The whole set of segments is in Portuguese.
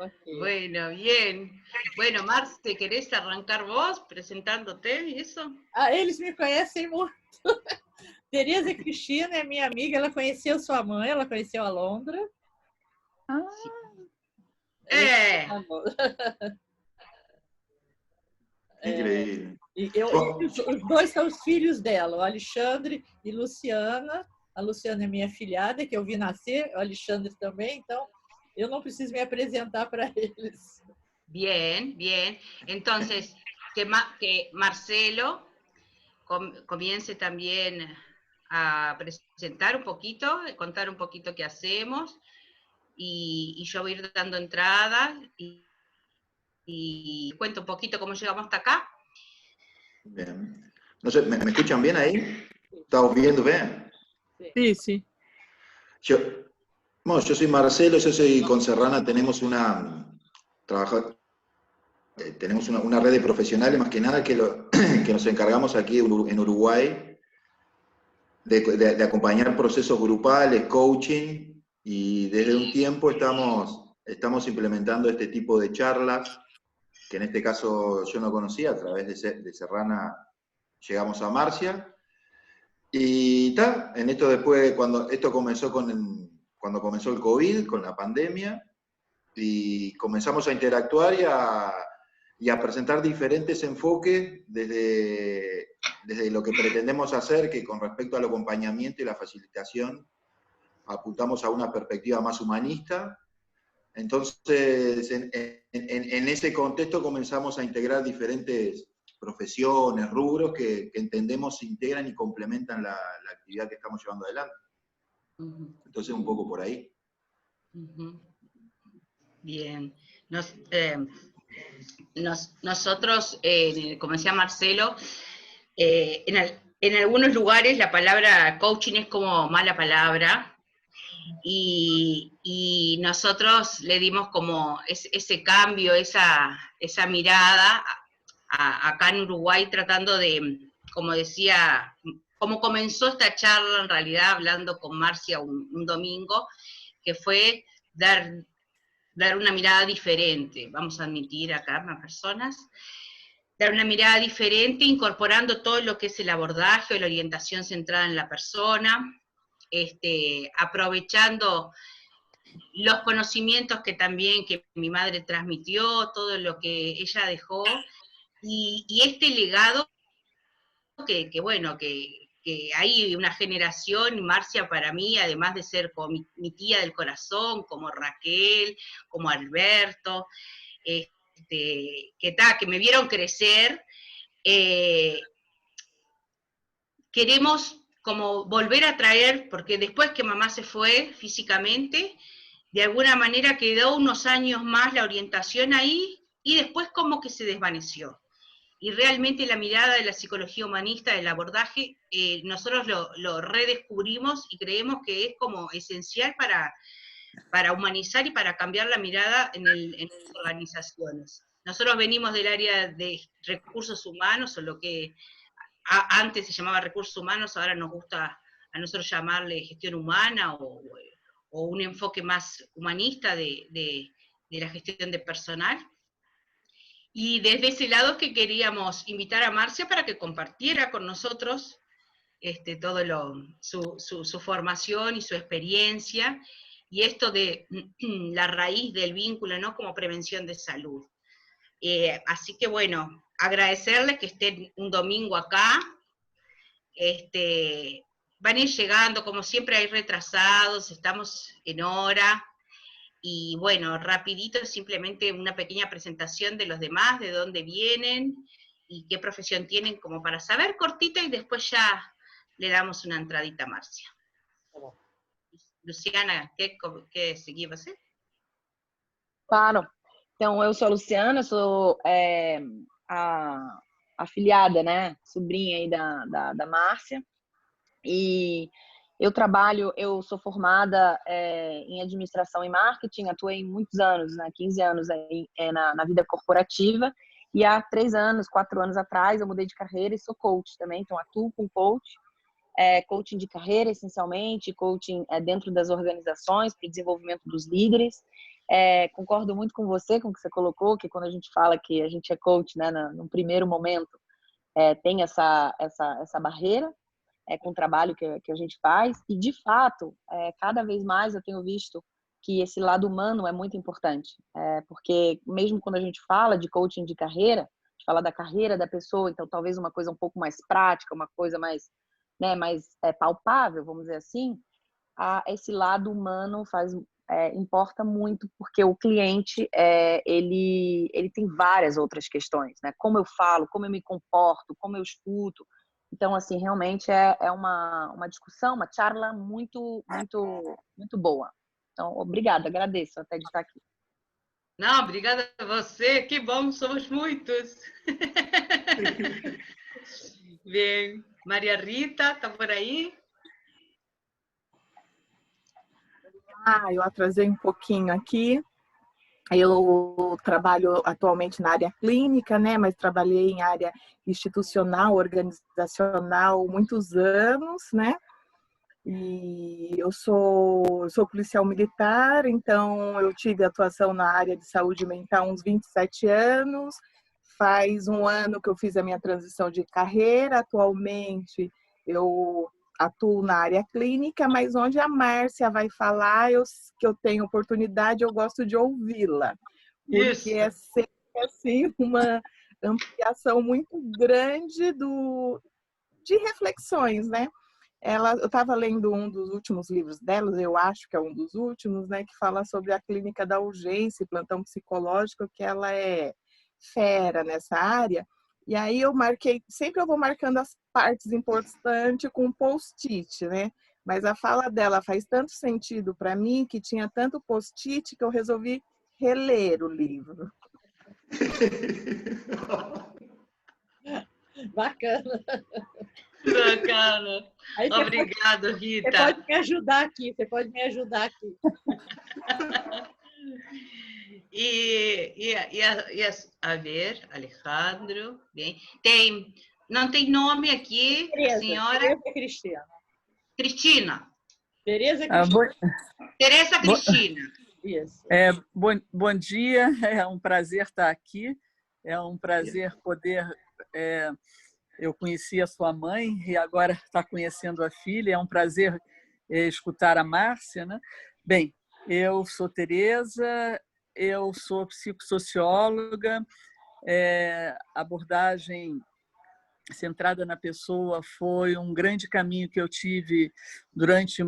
Okay. Bueno, bien. Bueno, Marce, ¿querés arrancar vos presentándote y eso? Ah, eles me conhecem muito. Tereza Cristina é minha amiga, ela conheceu sua mãe, ela conheceu a Londra. Ah, É. Tá bom. Increíble. Os dois são os filhos dela, o Alexandre e Luciana. A Luciana é minha filhada, que eu vi nascer, o Alexandre também, então eu não preciso me apresentar para eles. Bien, bien. Entonces, que Marcelo comience también a presentar un poquito, contar un poquito qué hacemos, y yo voy a ir dando entrada y cuento un poquito cómo llegamos hasta acá. Bien. No sé, ¿me escuchan bien ahí? ¿Estamos viendo bien? sí, sí. Yo soy Marcelo, yo soy con Serrana, tenemos tenemos una red de profesionales más que nada que nos encargamos aquí en Uruguay de acompañar procesos grupales, coaching, y desde un tiempo estamos implementando este tipo de charlas, que en este caso yo no conocía, a través de Serrana llegamos a Marcia, y en esto después, cuando esto comenzó cuando comenzó el COVID, con la pandemia, y comenzamos a interactuar y a presentar diferentes enfoques desde lo que pretendemos hacer, que con respecto al acompañamiento y la facilitación apuntamos a una perspectiva más humanista. Entonces, en ese contexto comenzamos a integrar diferentes profesiones, rubros que entendemos se integran y complementan la actividad que estamos llevando adelante. Entonces, un poco por ahí. Bien. Nosotros, como decía Marcelo, en algunos lugares la palabra coaching es como mala palabra, y nosotros le dimos como ese cambio, esa mirada acá en Uruguay, tratando de, como decía, como comenzó esta charla en realidad hablando con Marcia un domingo, que fue dar una mirada diferente, vamos a admitir acá más personas, dar una mirada diferente, incorporando todo lo que es el abordaje o la orientación centrada en la persona, aprovechando los conocimientos que también que mi madre transmitió, todo lo que ella dejó, y este legado que bueno, que hay una generación, Marcia para mí, además de ser como mi tía del corazón, como Raquel, como Alberto, que me vieron crecer, queremos como volver a traer, porque después que mamá se fue físicamente, de alguna manera quedó unos años más la orientación ahí, y después como que se desvaneció. Y realmente la mirada de la psicología humanista, del abordaje, nosotros lo redescubrimos y creemos que es como esencial para humanizar y para cambiar la mirada en las organizaciones. Nosotros venimos del área de recursos humanos, o lo que antes se llamaba recursos humanos, ahora nos gusta a nosotros llamarle gestión humana, o un enfoque más humanista de la gestión de personal. Y desde ese lado que queríamos invitar a Marcia para que compartiera con nosotros todo su formación y su experiencia, y esto de la raíz del vínculo, ¿no? Como prevención de salud. Así que bueno, agradecerles que estén un domingo acá. Van a ir llegando, como siempre hay retrasados, estamos en hora. Y bueno, rapidito, simplemente una pequeña presentación de los demás, de dónde vienen y qué profesión tienen, como para saber cortita, y después ya le damos una entradita a Marcia. Luciana, quer seguir você? Claro. Então, eu sou a Luciana, sou a afiliada, né, sobrinha aí da Márcia, e eu sou formada em administração e marketing, atuei muitos anos, né, 15 anos aí, na vida corporativa, e há 4 anos atrás eu mudei de carreira e sou coach também, então atuo com coach, coaching de carreira, essencialmente, coaching dentro das organizações, para o desenvolvimento dos líderes. Concordo muito com você, com o que você colocou, que quando a gente fala que a gente é coach, né, num primeiro momento, tem essa barreira com o trabalho que a gente faz. E, de fato, cada vez mais eu tenho visto que esse lado humano é muito importante. Porque mesmo quando a gente fala de coaching de carreira, a gente fala da carreira da pessoa, então talvez uma coisa um pouco mais prática, uma coisa mais, né, mais palpável, vamos dizer assim, esse lado humano importa muito, porque o cliente ele tem várias outras questões, né? Como eu falo, como eu me comporto, como eu escuto. Então, assim, realmente é uma discussão, uma charla muito, muito, muito boa. Então, obrigada, agradeço até de estar aqui. Não, obrigada a você, que bom, somos muitos. Bem, Maria Rita, está por aí? Eu atrasei um pouquinho aqui. Eu trabalho atualmente na área clínica, né? Mas trabalhei em área institucional, organizacional, muitos anos, né? E eu sou policial militar, então eu tive atuação na área de saúde mental uns 27 anos. Faz um ano que eu fiz a minha transição de carreira. Atualmente eu atuo na área clínica, mas onde a Márcia vai falar, que eu tenho oportunidade, eu gosto de ouvi-la. Porque é sempre assim, uma ampliação muito grande de reflexões, né? Eu estava lendo um dos últimos livros delas, eu acho que é um dos últimos, né, que fala sobre a clínica da urgência e plantão psicológico, que ela é fera nessa área. E aí sempre eu vou marcando as partes importantes com post-it, né? Mas a fala dela faz tanto sentido para mim, que tinha tanto post-it, que eu resolvi reler o livro. Bacana. Bacana. Aí obrigado, Rita. Você pode me ajudar aqui, A ver, Alejandro, bem. Não tem nome aqui, Tereza, senhora? Tereza Cristina. Cristina. Tereza Cristina. Tereza Cristina. Isso. Bom dia, é um prazer estar aqui, é um prazer poder... eu conheci a sua mãe e agora está conhecendo a filha, é um prazer escutar a Márcia, né? Bem, eu sou Tereza, eu sou psicossocióloga, abordagem centrada na pessoa foi um grande caminho que eu tive durante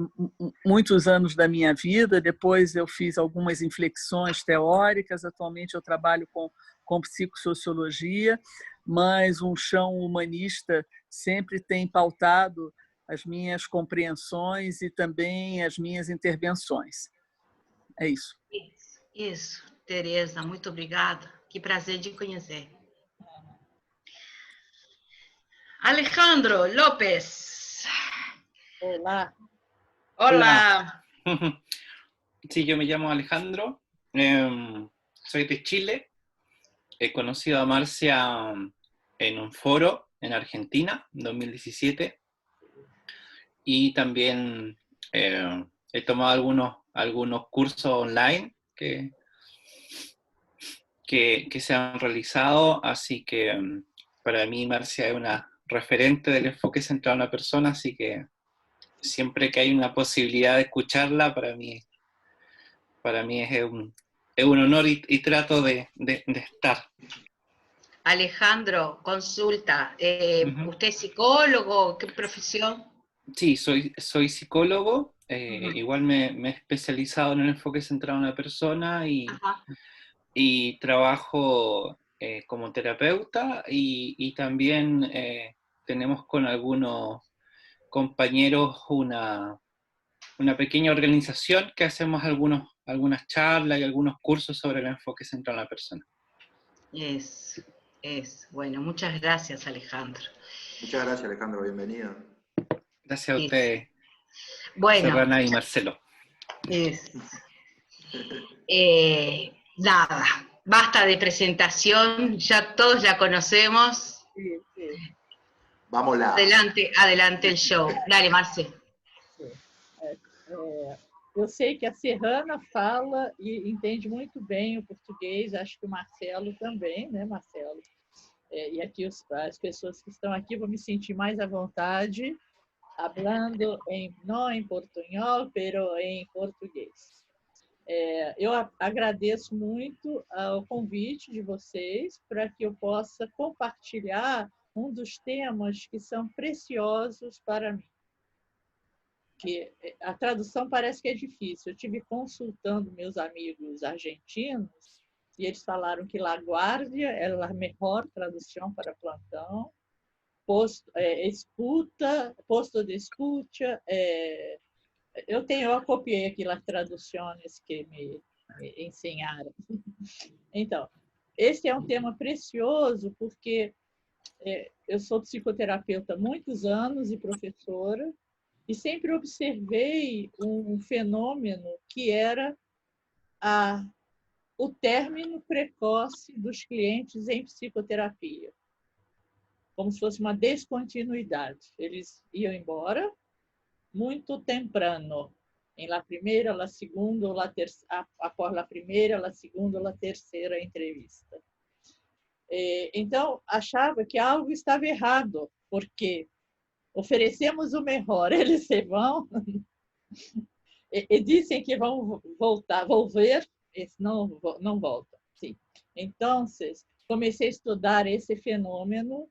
muitos anos da minha vida. Depois eu fiz algumas inflexões teóricas, atualmente eu trabalho com psicossociologia, mas um chão humanista sempre tem pautado as minhas compreensões e também as minhas intervenções. É isso. Isso. Tereza, muito obrigada. Que prazer de conhecer. Alejandro López. Olá. Hola. Sí, yo me llamo Alejandro, soy de Chile, he conocido a Marcia en un foro en Argentina, en 2017, y también he tomado algunos cursos online que se han realizado, así que para mí Marcia es una referente del enfoque centrado en la persona, así que siempre que hay una posibilidad de escucharla, para mí es un honor y trato de estar. Alejandro, consulta. ¿Usted es psicólogo? ¿Qué profesión? Sí, soy psicólogo. Igual me he especializado en el enfoque centrado en la persona y trabajo como terapeuta y también tenemos con algunos compañeros una pequeña organización que hacemos algunas charlas y algunos cursos sobre el enfoque centrado en la persona. Bueno, muchas gracias, Alejandro. Muchas gracias, Alejandro, bienvenido. Gracias a ustedes, bueno, Serrana y Marcelo. Nada, basta de presentación, ya todos la conocemos. Vamos lá. Adelante, adelante el show. Dale, Marce. Eu sei que a Serrana fala e entende muito bem o português, acho que o Marcelo também, né, Marcelo? E aqui as pessoas que estão aqui vão me sentir mais à vontade, hablando não em portunhol, pero em português. Eu agradeço muito o convite de vocês para que eu possa compartilhar um dos temas que são preciosos para mim. Que a tradução parece que é difícil. Eu estive consultando meus amigos argentinos e eles falaram que La Guardia era a melhor tradução para plantão, posto de escuta. Eu copiei aqui as traduções que me ensinaram. Então, esse é um tema precioso porque eu sou psicoterapeuta há muitos anos e professora, e sempre observei um fenômeno que era o término precoce dos clientes em psicoterapia, como se fosse uma descontinuidade. Eles iam embora muito temprano, em la primeira, la segunda, ou após a primeira, la segunda, ou la terceira entrevista. Então, achava que algo estava errado, porque oferecemos o melhor, eles se vão e dizem que vão volver, não voltam. Sim. Então, comecei a estudar esse fenômeno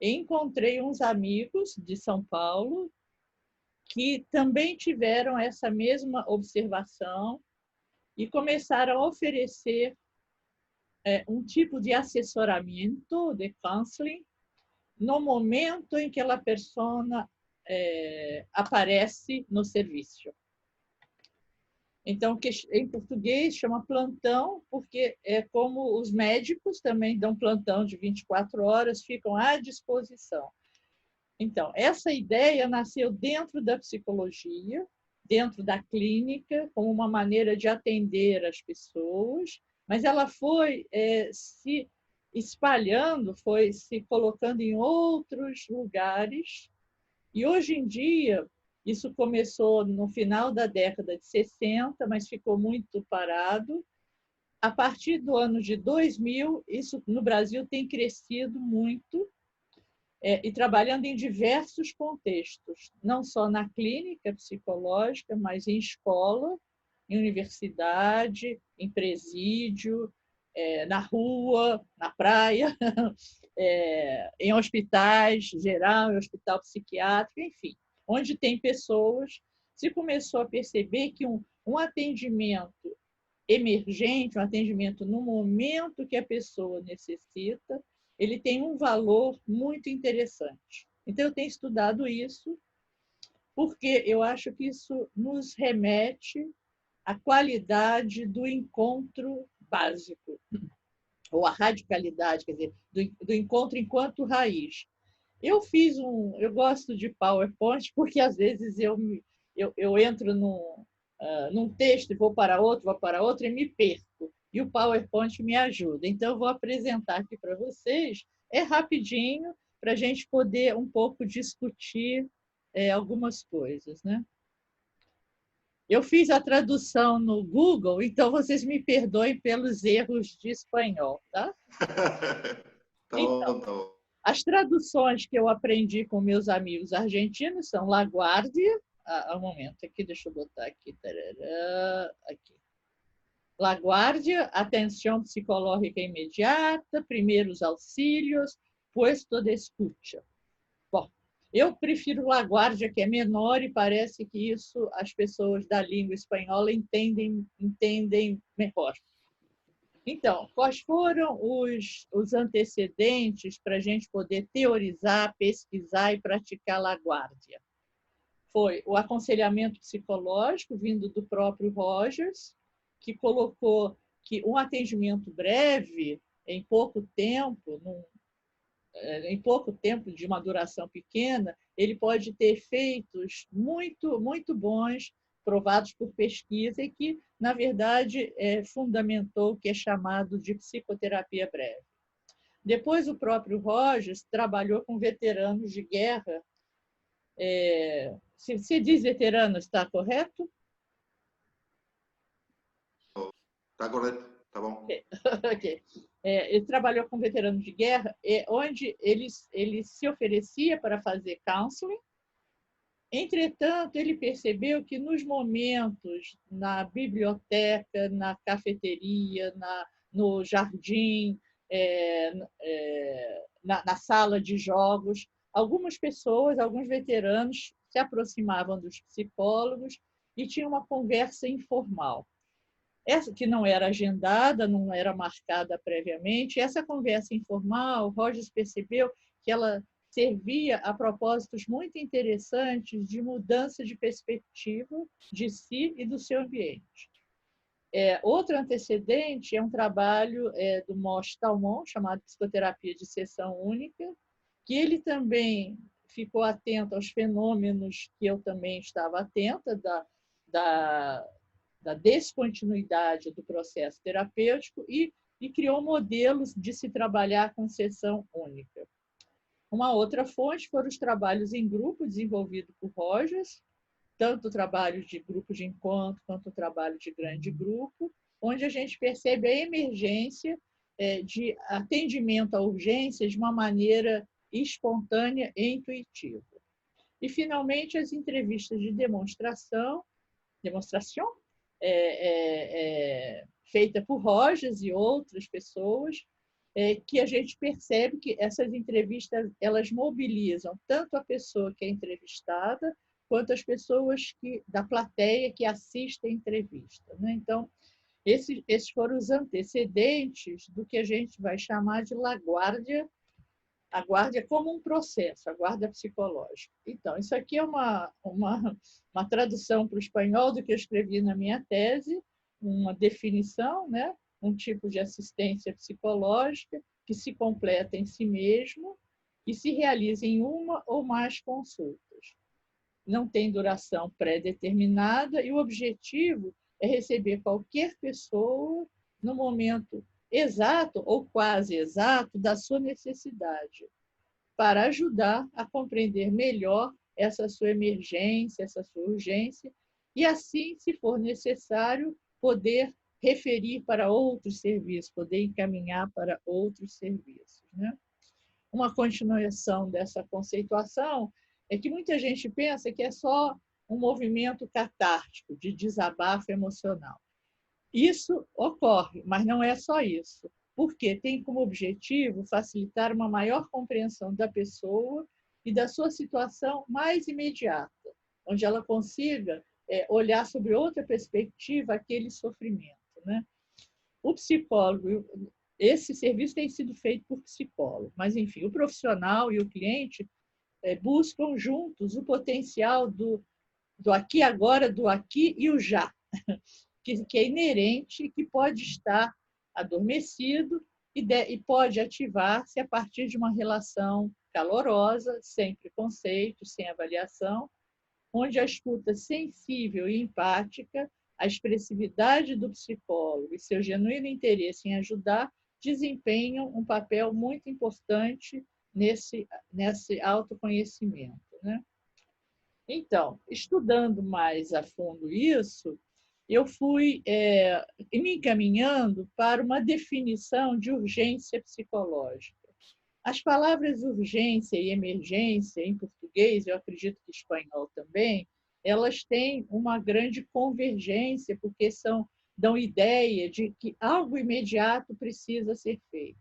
e encontrei uns amigos de São Paulo que também tiveram essa mesma observação e começaram a oferecer um tipo de assessoramento, de counseling, no momento em que a pessoa aparece no serviço. Então, que em português chama plantão, porque é como os médicos também dão plantão de 24 horas, ficam à disposição. Então, essa ideia nasceu dentro da psicologia, dentro da clínica, como uma maneira de atender as pessoas, mas ela foi se espalhando, foi se colocando em outros lugares. E hoje em dia, isso começou no final da década de 60, mas ficou muito parado. A partir do ano de 2000, isso no Brasil tem crescido muito, e trabalhando em diversos contextos, não só na clínica psicológica, mas em escola, em universidade, em presídio, na rua, na praia, em hospitais geral, em hospital psiquiátrico, enfim, onde tem pessoas, se começou a perceber que um atendimento emergente, um atendimento no momento que a pessoa necessita, ele tem um valor muito interessante. Então, eu tenho estudado isso porque eu acho que isso nos remete à qualidade do encontro básico, ou à radicalidade, quer dizer, do encontro enquanto raiz. Eu gosto de PowerPoint porque, às vezes, eu entro num texto e vou para outro e me perco. E o PowerPoint me ajuda. Então, eu vou apresentar aqui para vocês, rapidinho, para a gente poder um pouco discutir algumas coisas, né? Eu fiz a tradução no Google, então vocês me perdoem pelos erros de espanhol, tá? Então, as traduções que eu aprendi com meus amigos argentinos são La Guardia, um momento aqui, deixa eu botar aqui, aqui. La Guardia, atenção psicológica imediata, primeiros auxílios, puesto de escuta. Bom, eu prefiro La Guardia, que é menor, e parece que isso as pessoas da língua espanhola entendem melhor. Então, quais foram os antecedentes para a gente poder teorizar, pesquisar e praticar La Guardia? Foi o aconselhamento psicológico vindo do próprio Rogers, que colocou que um atendimento breve, em pouco tempo, de uma duração pequena, ele pode ter efeitos muito, muito bons, provados por pesquisa, e que, na verdade, fundamentou o que é chamado de psicoterapia breve. Depois, o próprio Rogers trabalhou com veteranos de guerra. Se diz veterano, está correto? Está correto, está bom. Okay. Ele trabalhou com veteranos de guerra, onde ele se oferecia para fazer counseling. Entretanto, ele percebeu que nos momentos na biblioteca, na cafeteria, no jardim, na sala de jogos, algumas pessoas, alguns veteranos se aproximavam dos psicólogos e tinham uma conversa informal. Essa que não era agendada, não era marcada previamente. Essa conversa informal, Rogers percebeu que ela servia a propósitos muito interessantes de mudança de perspectiva de si e do seu ambiente. Outro antecedente é um trabalho do Mosh Talmon, chamado Psicoterapia de Sessão Única, que ele também ficou atento aos fenômenos que eu também estava atenta, da descontinuidade do processo terapêutico e criou modelos de se trabalhar com sessão única. Uma outra fonte foram os trabalhos em grupo desenvolvidos por Rogers, tanto o trabalho de grupo de encontro quanto o trabalho de grande grupo, onde a gente percebe a emergência de atendimento à urgência de uma maneira espontânea e intuitiva. E, finalmente, as entrevistas de demonstração feita por Rogers e outras pessoas, que a gente percebe que essas entrevistas elas mobilizam tanto a pessoa que é entrevistada, quanto as pessoas da plateia que assistem a entrevista, né? Então, esses foram os antecedentes do que a gente vai chamar de laguardia, a guarda como um processo, a guarda psicológica. Então, isso aqui é uma tradução para o espanhol do que eu escrevi na minha tese, uma definição, né? Um tipo de assistência psicológica que se completa em si mesmo e se realiza em uma ou mais consultas. Não tem duração pré-determinada e o objetivo é receber qualquer pessoa no momento exato ou quase exato da sua necessidade, para ajudar a compreender melhor essa sua emergência, essa sua urgência, e assim, se for necessário, poder referir para outros serviços, poder encaminhar para outros serviços, né? Uma continuação dessa conceituação é que muita gente pensa que é só um movimento catártico, de desabafo emocional. Isso ocorre, mas não é só isso, porque tem como objetivo facilitar uma maior compreensão da pessoa e da sua situação mais imediata, onde ela consiga olhar sobre outra perspectiva aquele sofrimento, né? O psicólogo, esse serviço tem sido feito por psicólogo, mas, enfim, o profissional e o cliente buscam juntos o potencial do aqui agora, do aqui e o já, que é inerente, que pode estar adormecido e pode ativar-se a partir de uma relação calorosa, sem preconceito, sem avaliação, onde a escuta sensível e empática, a expressividade do psicólogo e seu genuíno interesse em ajudar desempenham um papel muito importante nesse autoconhecimento, né? Então, estudando mais a fundo isso, eu fui me encaminhando para uma definição de urgência psicológica. As palavras urgência e emergência, em português, eu acredito que em espanhol também, elas têm uma grande convergência, porque dão ideia de que algo imediato precisa ser feito.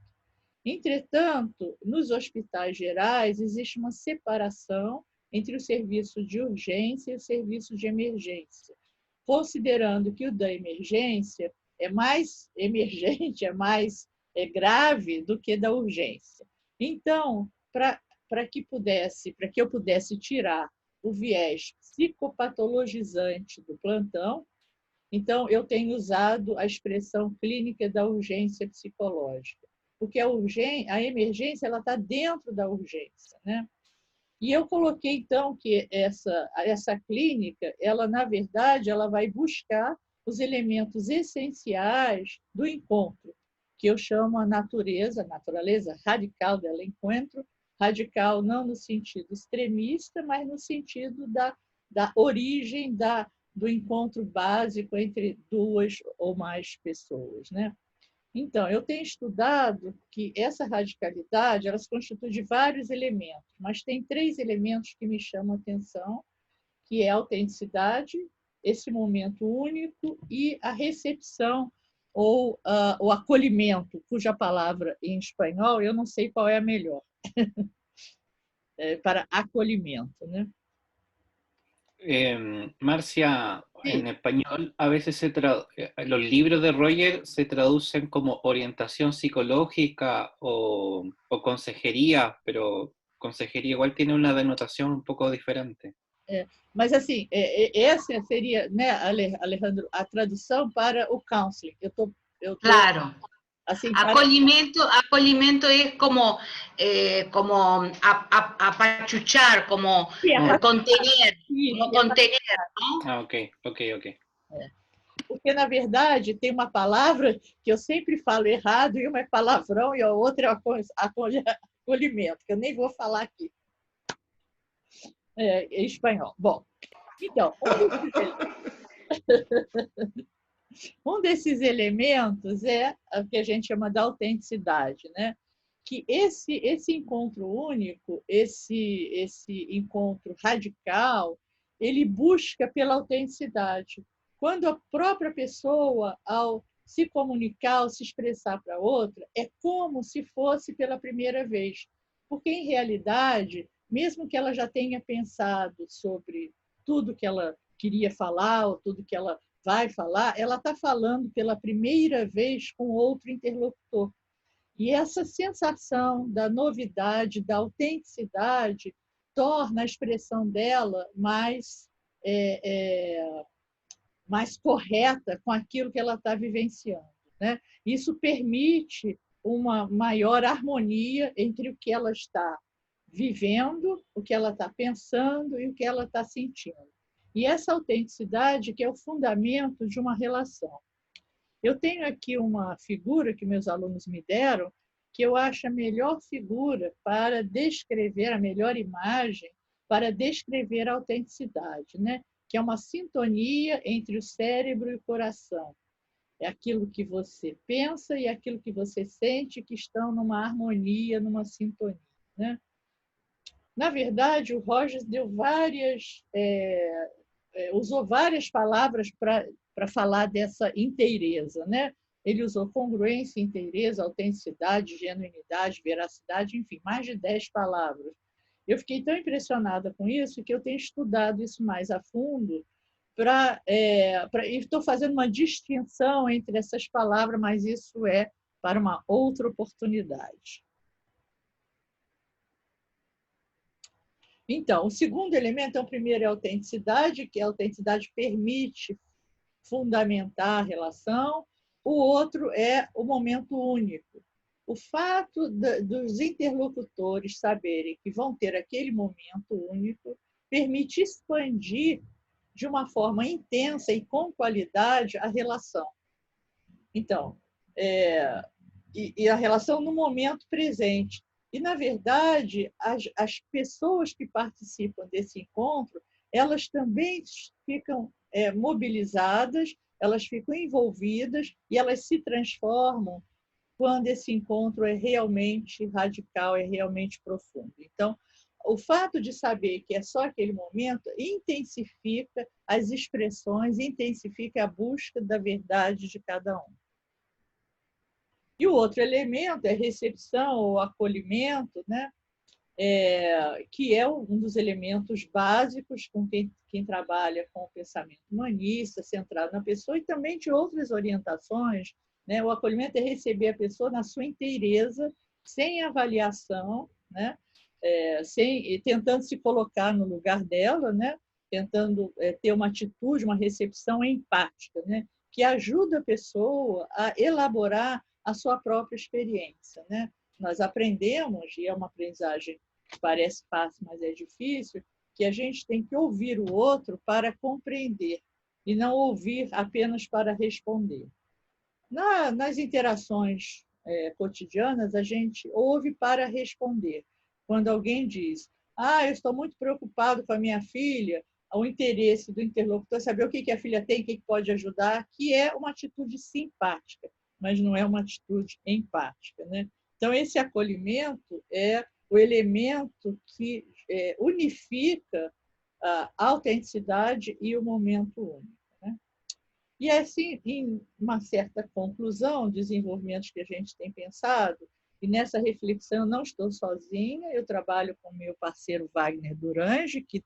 Entretanto, nos hospitais gerais, existe uma separação entre o serviço de urgência e o serviço de emergência, considerando que o da emergência é mais emergente, é mais grave do que da urgência. Então, para que eu pudesse tirar o viés psicopatologizante do plantão, então eu tenho usado a expressão clínica da urgência psicológica, porque a emergência ela está dentro da urgência, né? E eu coloquei, então, que essa clínica, ela, na verdade, ela vai buscar os elementos essenciais do encontro, que eu chamo a natureza radical del encuentro, radical não no sentido extremista, mas no sentido da origem do encontro básico entre duas ou mais pessoas, né? Então, eu tenho estudado que essa radicalidade ela se constitui de vários elementos, mas tem 3 elementos que me chamam a atenção, que é a autenticidade, esse momento único e a recepção ou o acolhimento, cuja palavra em espanhol eu não sei qual é a melhor, para acolhimento, né? Marcia, Sí. en español a veces los libros de Roger se traducen como orientación psicológica o consejería, pero consejería igual tiene una denotación un poco diferente. Mas, assim, essa seria, né, Alejandro, a tradução para o counseling. Claro. Assim, acolhimiento es como, apachuchar, como contener, ¿no? Ah, ok. Porque, na verdade, tem uma palavra que eu sempre falo errado, e uma é palavrão e a outra é acolhimento, que eu nem vou falar aqui. Em espanhol. Bom, então, um desses elementos é o que a gente chama de autenticidade, né? Que esse encontro único, esse encontro radical, ele busca pela autenticidade. Quando a própria pessoa, ao se comunicar, ao se expressar para outra, é como se fosse pela primeira vez. Porque, em realidade, mesmo que ela já tenha pensado sobre tudo que ela queria falar ou tudo que ela vai falar, ela está falando pela primeira vez com outro interlocutor. E essa sensação da novidade, da autenticidade, torna a expressão dela mais correta com aquilo que ela está vivenciando, né? Isso permite uma maior harmonia entre o que ela está vivendo, o que ela está pensando e o que ela está sentindo. E essa autenticidade que é o fundamento de uma relação. Eu tenho aqui uma figura que meus alunos me deram, que eu acho a melhor figura para descrever, a melhor imagem para descrever a autenticidade, né? Que é uma sintonia entre o cérebro e o coração. É aquilo que você pensa e aquilo que você sente que estão numa harmonia, numa sintonia, né? Na verdade, o Rogers deu usou várias palavras para falar dessa inteireza, né? Ele usou congruência, inteireza, autenticidade, genuinidade, veracidade, enfim, mais de 10 palavras. Eu fiquei tão impressionada com isso que eu tenho estudado isso mais a fundo e estou fazendo uma distinção entre essas palavras, mas isso é para uma outra oportunidade. Então, o segundo elemento, então, o primeiro é a autenticidade, que a autenticidade permite fundamentar a relação. O outro é o momento único. O fato dos interlocutores saberem que vão ter aquele momento único permite expandir de uma forma intensa e com qualidade a relação. Então, e a relação no momento presente. E, na verdade, as pessoas que participam desse encontro, elas também ficam mobilizadas, elas ficam envolvidas e elas se transformam quando esse encontro é realmente radical, é realmente profundo. Então, o fato de saber que é só aquele momento intensifica as expressões, intensifica a busca da verdade de cada um. E o outro elemento é recepção ou acolhimento, né? Que é um dos elementos básicos com quem trabalha com o pensamento humanista, centrado na pessoa, e também de outras orientações, né? O acolhimento é receber a pessoa na sua inteireza, sem avaliação, né? Tentando se colocar no lugar dela, né? Tentando ter uma atitude, uma recepção empática, né? Que ajuda a pessoa a elaborar a sua própria experiência, né? Nós aprendemos, e é uma aprendizagem que parece fácil, mas é difícil, que a gente tem que ouvir o outro para compreender e não ouvir apenas para responder. Nas interações cotidianas, a gente ouve para responder. Quando alguém diz, eu estou muito preocupado com a minha filha, o interesse do interlocutor é saber o que a filha tem, o que pode ajudar, que é uma atitude simpática, mas não é uma atitude empática, né? Então, esse acolhimento é o elemento que unifica a autenticidade e o momento único, né? E assim, em uma certa conclusão, desenvolvimentos que a gente tem pensado, e nessa reflexão eu não estou sozinha, eu trabalho com o meu parceiro Wagner Durange, que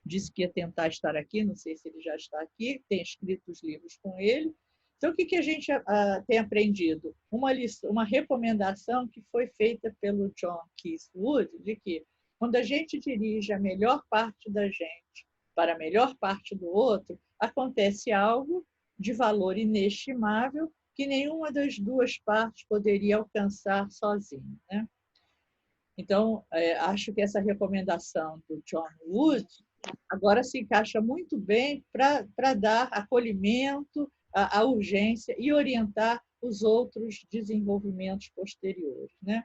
disse que ia tentar estar aqui, não sei se ele já está aqui, tem escrito os livros com ele. Então, o que a gente tem aprendido? Uma recomendação que foi feita pelo John Keith Wood, de que quando a gente dirige a melhor parte da gente para a melhor parte do outro, acontece algo de valor inestimável que nenhuma das duas partes poderia alcançar sozinha, né? Então, acho que essa recomendação do John Wood agora se encaixa muito bem para dar acolhimento à urgência e orientar os outros desenvolvimentos posteriores, né?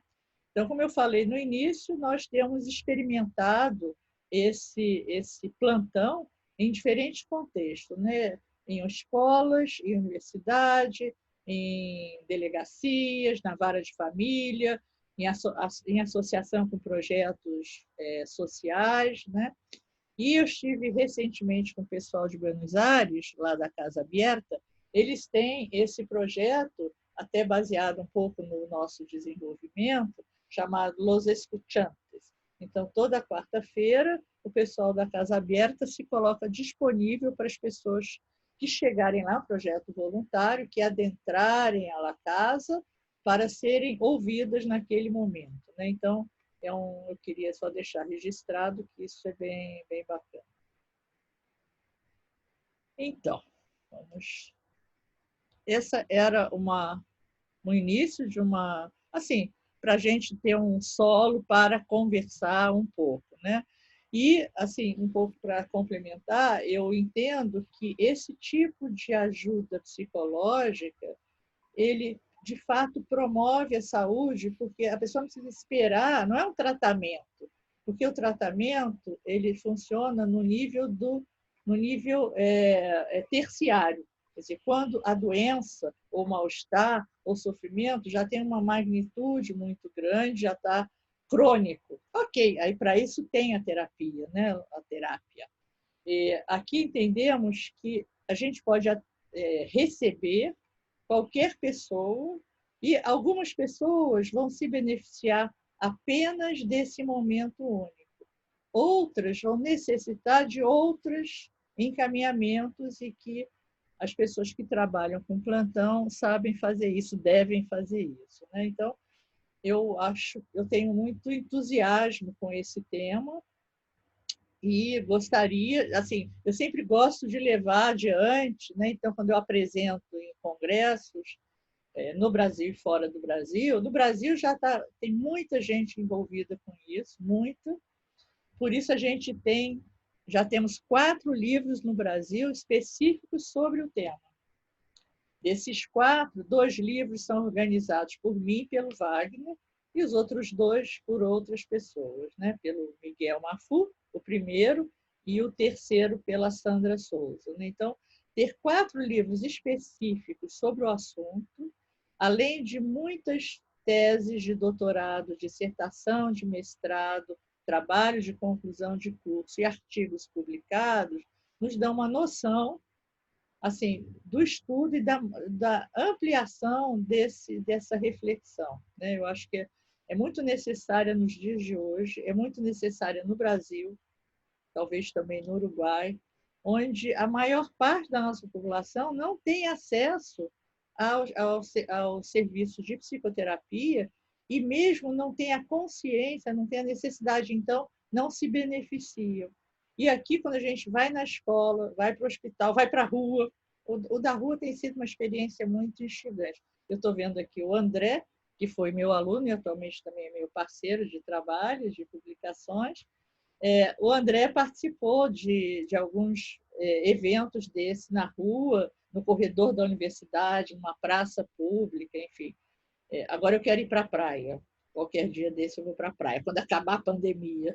Então, como eu falei no início, nós temos experimentado esse plantão em diferentes contextos, né? Em escolas, em universidade, em delegacias, na vara de família, em associação com projetos sociais, né? E eu estive recentemente com o pessoal de Buenos Aires, lá da Casa Aberta. Eles têm esse projeto, até baseado um pouco no nosso desenvolvimento, chamado Los Escuchantes. Então, toda quarta-feira, o pessoal da Casa Aberta se coloca disponível para as pessoas que chegarem lá, projeto voluntário, que adentrarem a casa para serem ouvidas naquele momento, né? Então, eu queria só deixar registrado que isso é bem, bem bacana. Então, vamos... Essa era um início de uma... Assim, para a gente ter um solo para conversar um pouco, né? E, assim, um pouco para complementar, eu entendo que esse tipo de ajuda psicológica, ele, de fato, promove a saúde, porque a pessoa não precisa esperar, não é um tratamento, porque o tratamento ele funciona no nível terciário. Quer dizer, quando a doença, ou mal-estar, ou sofrimento já tem uma magnitude muito grande, já está crônico. Ok, aí para isso tem a terapia, né? A terapia. Aqui entendemos que a gente pode receber qualquer pessoa, e algumas pessoas vão se beneficiar apenas desse momento único. Outras vão necessitar de outros encaminhamentos e que as pessoas que trabalham com plantão sabem fazer isso, devem fazer isso, né? Então, eu tenho muito entusiasmo com esse tema e gostaria, assim, eu sempre gosto de levar adiante, né? Então, quando eu apresento em congressos, no Brasil e fora do Brasil, no Brasil tem muita gente envolvida com isso, muita. Por isso, já temos 4 livros no Brasil específicos sobre o tema. Desses 4, 2 livros são organizados por mim e pelo Wagner, e os outros 2 por outras pessoas, né? Pelo Miguel Mafu, o primeiro, e o terceiro pela Sandra Souza. Então, ter 4 livros específicos sobre o assunto, além de muitas teses de doutorado, dissertação de mestrado, trabalhos de conclusão de curso e artigos publicados, nos dão uma noção assim, do estudo e da ampliação dessa reflexão, né? Eu acho que é muito necessária nos dias de hoje, é muito necessária no Brasil, talvez também no Uruguai, onde a maior parte da nossa população não tem acesso ao serviço de psicoterapia e mesmo não tem a consciência, não tem a necessidade, então não se beneficiam. E aqui, quando a gente vai na escola, vai para o hospital, vai para a rua, o da rua tem sido uma experiência muito instigante. Eu estou vendo aqui o André, que foi meu aluno e atualmente também é meu parceiro de trabalho, de publicações. O André participou de alguns eventos desses na rua, no corredor da universidade, numa praça pública, enfim. Agora eu quero ir para a praia. Qualquer dia desse eu vou para a praia, quando acabar a pandemia.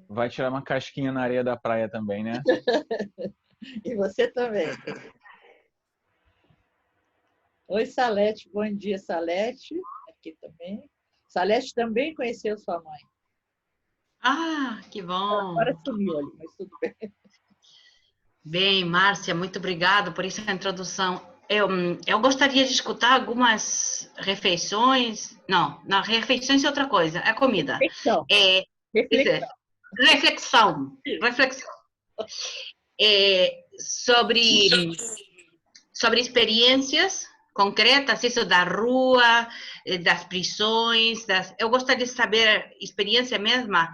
Vai tirar uma casquinha na areia da praia também, né? E você também. Oi, Salete. Bom dia, Salete. Aqui também. Salete também conheceu sua mãe. Ah, que bom. Agora sumiu ali, mas tudo bem. Bem, Márcia, muito obrigada por essa introdução. Eu gostaria de escutar algumas refeições. Não, refeições é outra coisa, é comida. Reflexão. Reflexão. Sobre experiências concretas, isso da rua, das prisões. Eu gostaria de saber a experiência mesma,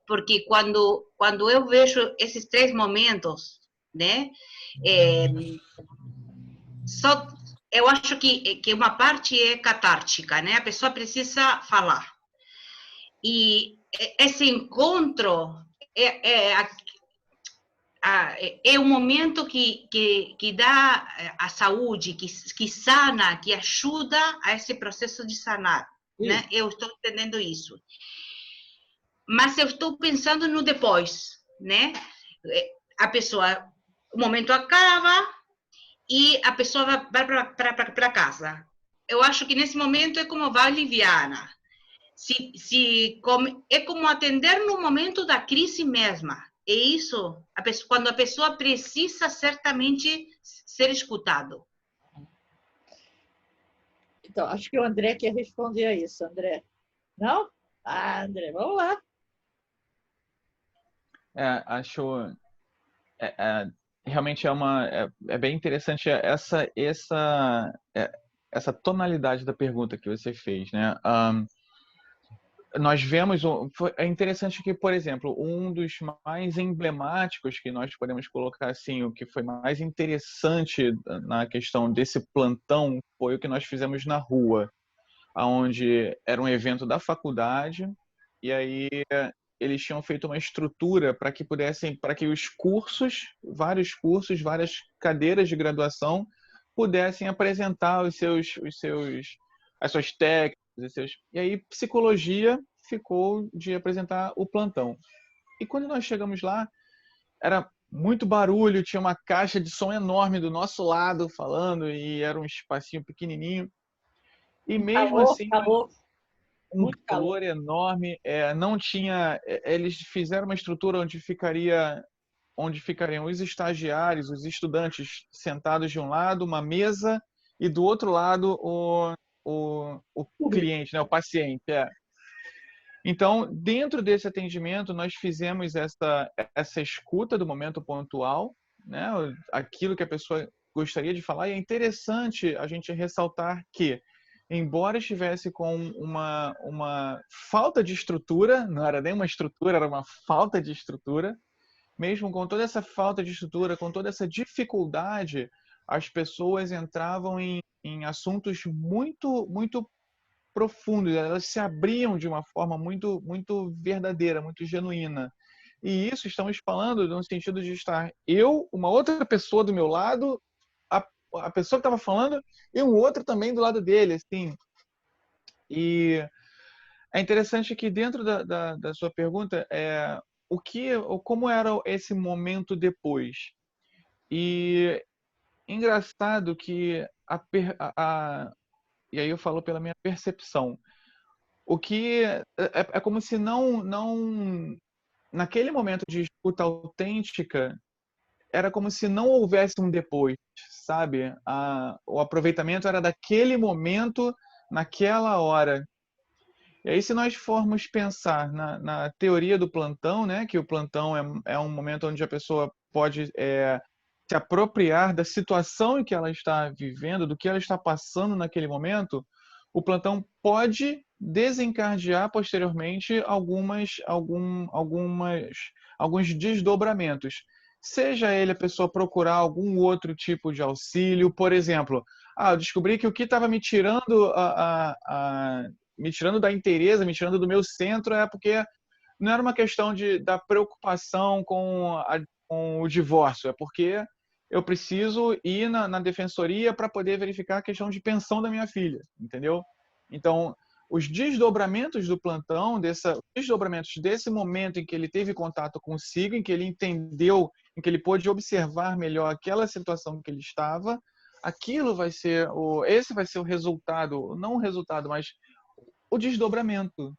porque quando eu vejo esses 3 momentos, né, eu acho que uma parte é catártica, né? A pessoa precisa falar. E esse encontro é um momento que dá a saúde, que sana, que ajuda a esse processo de sanar, né? Eu estou entendendo isso. Mas eu estou pensando no depois, né? O momento acaba e a pessoa vai para casa. Eu acho que nesse momento é como vai aliviana. É como atender no momento da crise mesma. É isso, quando a pessoa precisa certamente ser escutado. Então, acho que o André quer responder a isso. André, não? Ah, André, vamos lá. Acho... realmente é bem interessante essa tonalidade da pergunta que você fez, né? Nós vemos, é interessante que, por exemplo, um dos mais emblemáticos que nós podemos colocar assim, o que foi mais interessante na questão desse plantão foi o que nós fizemos na rua, onde era um evento da faculdade e aí eles tinham feito uma estrutura para que os cursos, várias cadeiras de graduação pudessem apresentar as suas técnicas, e aí psicologia ficou de apresentar o plantão. E quando nós chegamos lá, era muito barulho, tinha uma caixa de som enorme do nosso lado falando e era um espacinho pequenininho. E mesmo assim, um calor enorme, não tinha. Eles fizeram uma estrutura onde ficariam os estagiários, os estudantes sentados de um lado, uma mesa, e do outro lado o cliente, né, o paciente. Então, dentro desse atendimento, nós fizemos essa escuta do momento pontual, né, aquilo que a pessoa gostaria de falar, e é interessante a gente ressaltar que, embora estivesse com uma falta de estrutura, não era nem uma estrutura, era uma falta de estrutura, mesmo com toda essa falta de estrutura, com toda essa dificuldade, as pessoas entravam em assuntos muito, muito profundos, elas se abriam de uma forma muito, muito verdadeira, muito genuína. E isso estamos falando no sentido de estar uma outra pessoa do meu lado, a pessoa que estava falando e um outro também do lado dele, assim. E é interessante que dentro da sua pergunta como era esse momento depois. E engraçado que e aí eu falo pela minha percepção, o que é como se não naquele momento de escuta autêntica era como se não houvesse um depois, sabe? O aproveitamento era daquele momento, naquela hora. E aí, se nós formos pensar na teoria do plantão, né, que o plantão é um momento onde a pessoa pode se apropriar da situação em que ela está vivendo, do que ela está passando naquele momento, o plantão pode desencadear posteriormente alguns desdobramentos. Seja ele a pessoa procurar algum outro tipo de auxílio, por exemplo, eu descobri que o que estava me tirando me tirando da inteireza, me tirando do meu centro, é porque não era uma questão da preocupação com o divórcio, é porque eu preciso ir na defensoria para poder verificar a questão de pensão da minha filha, entendeu? Então, os desdobramentos do plantão, desdobramentos desse momento em que ele teve contato consigo, em que ele entendeu, em que ele pôde observar melhor aquela situação que ele estava, esse vai ser o resultado, não o resultado, mas o desdobramento.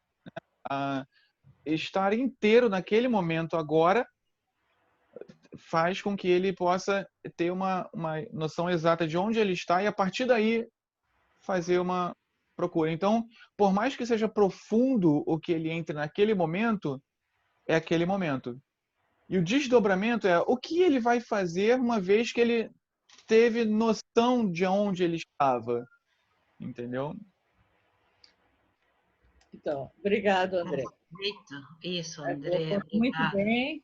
Estar inteiro naquele momento agora faz com que ele possa ter uma noção exata de onde ele está e, a partir daí, fazer uma procura. Então, por mais que seja profundo o que ele entre naquele momento, é aquele momento. E o desdobramento é o que ele vai fazer uma vez que ele teve noção de onde ele estava. Entendeu? Então, obrigado, André. Isso, André. Muito bem.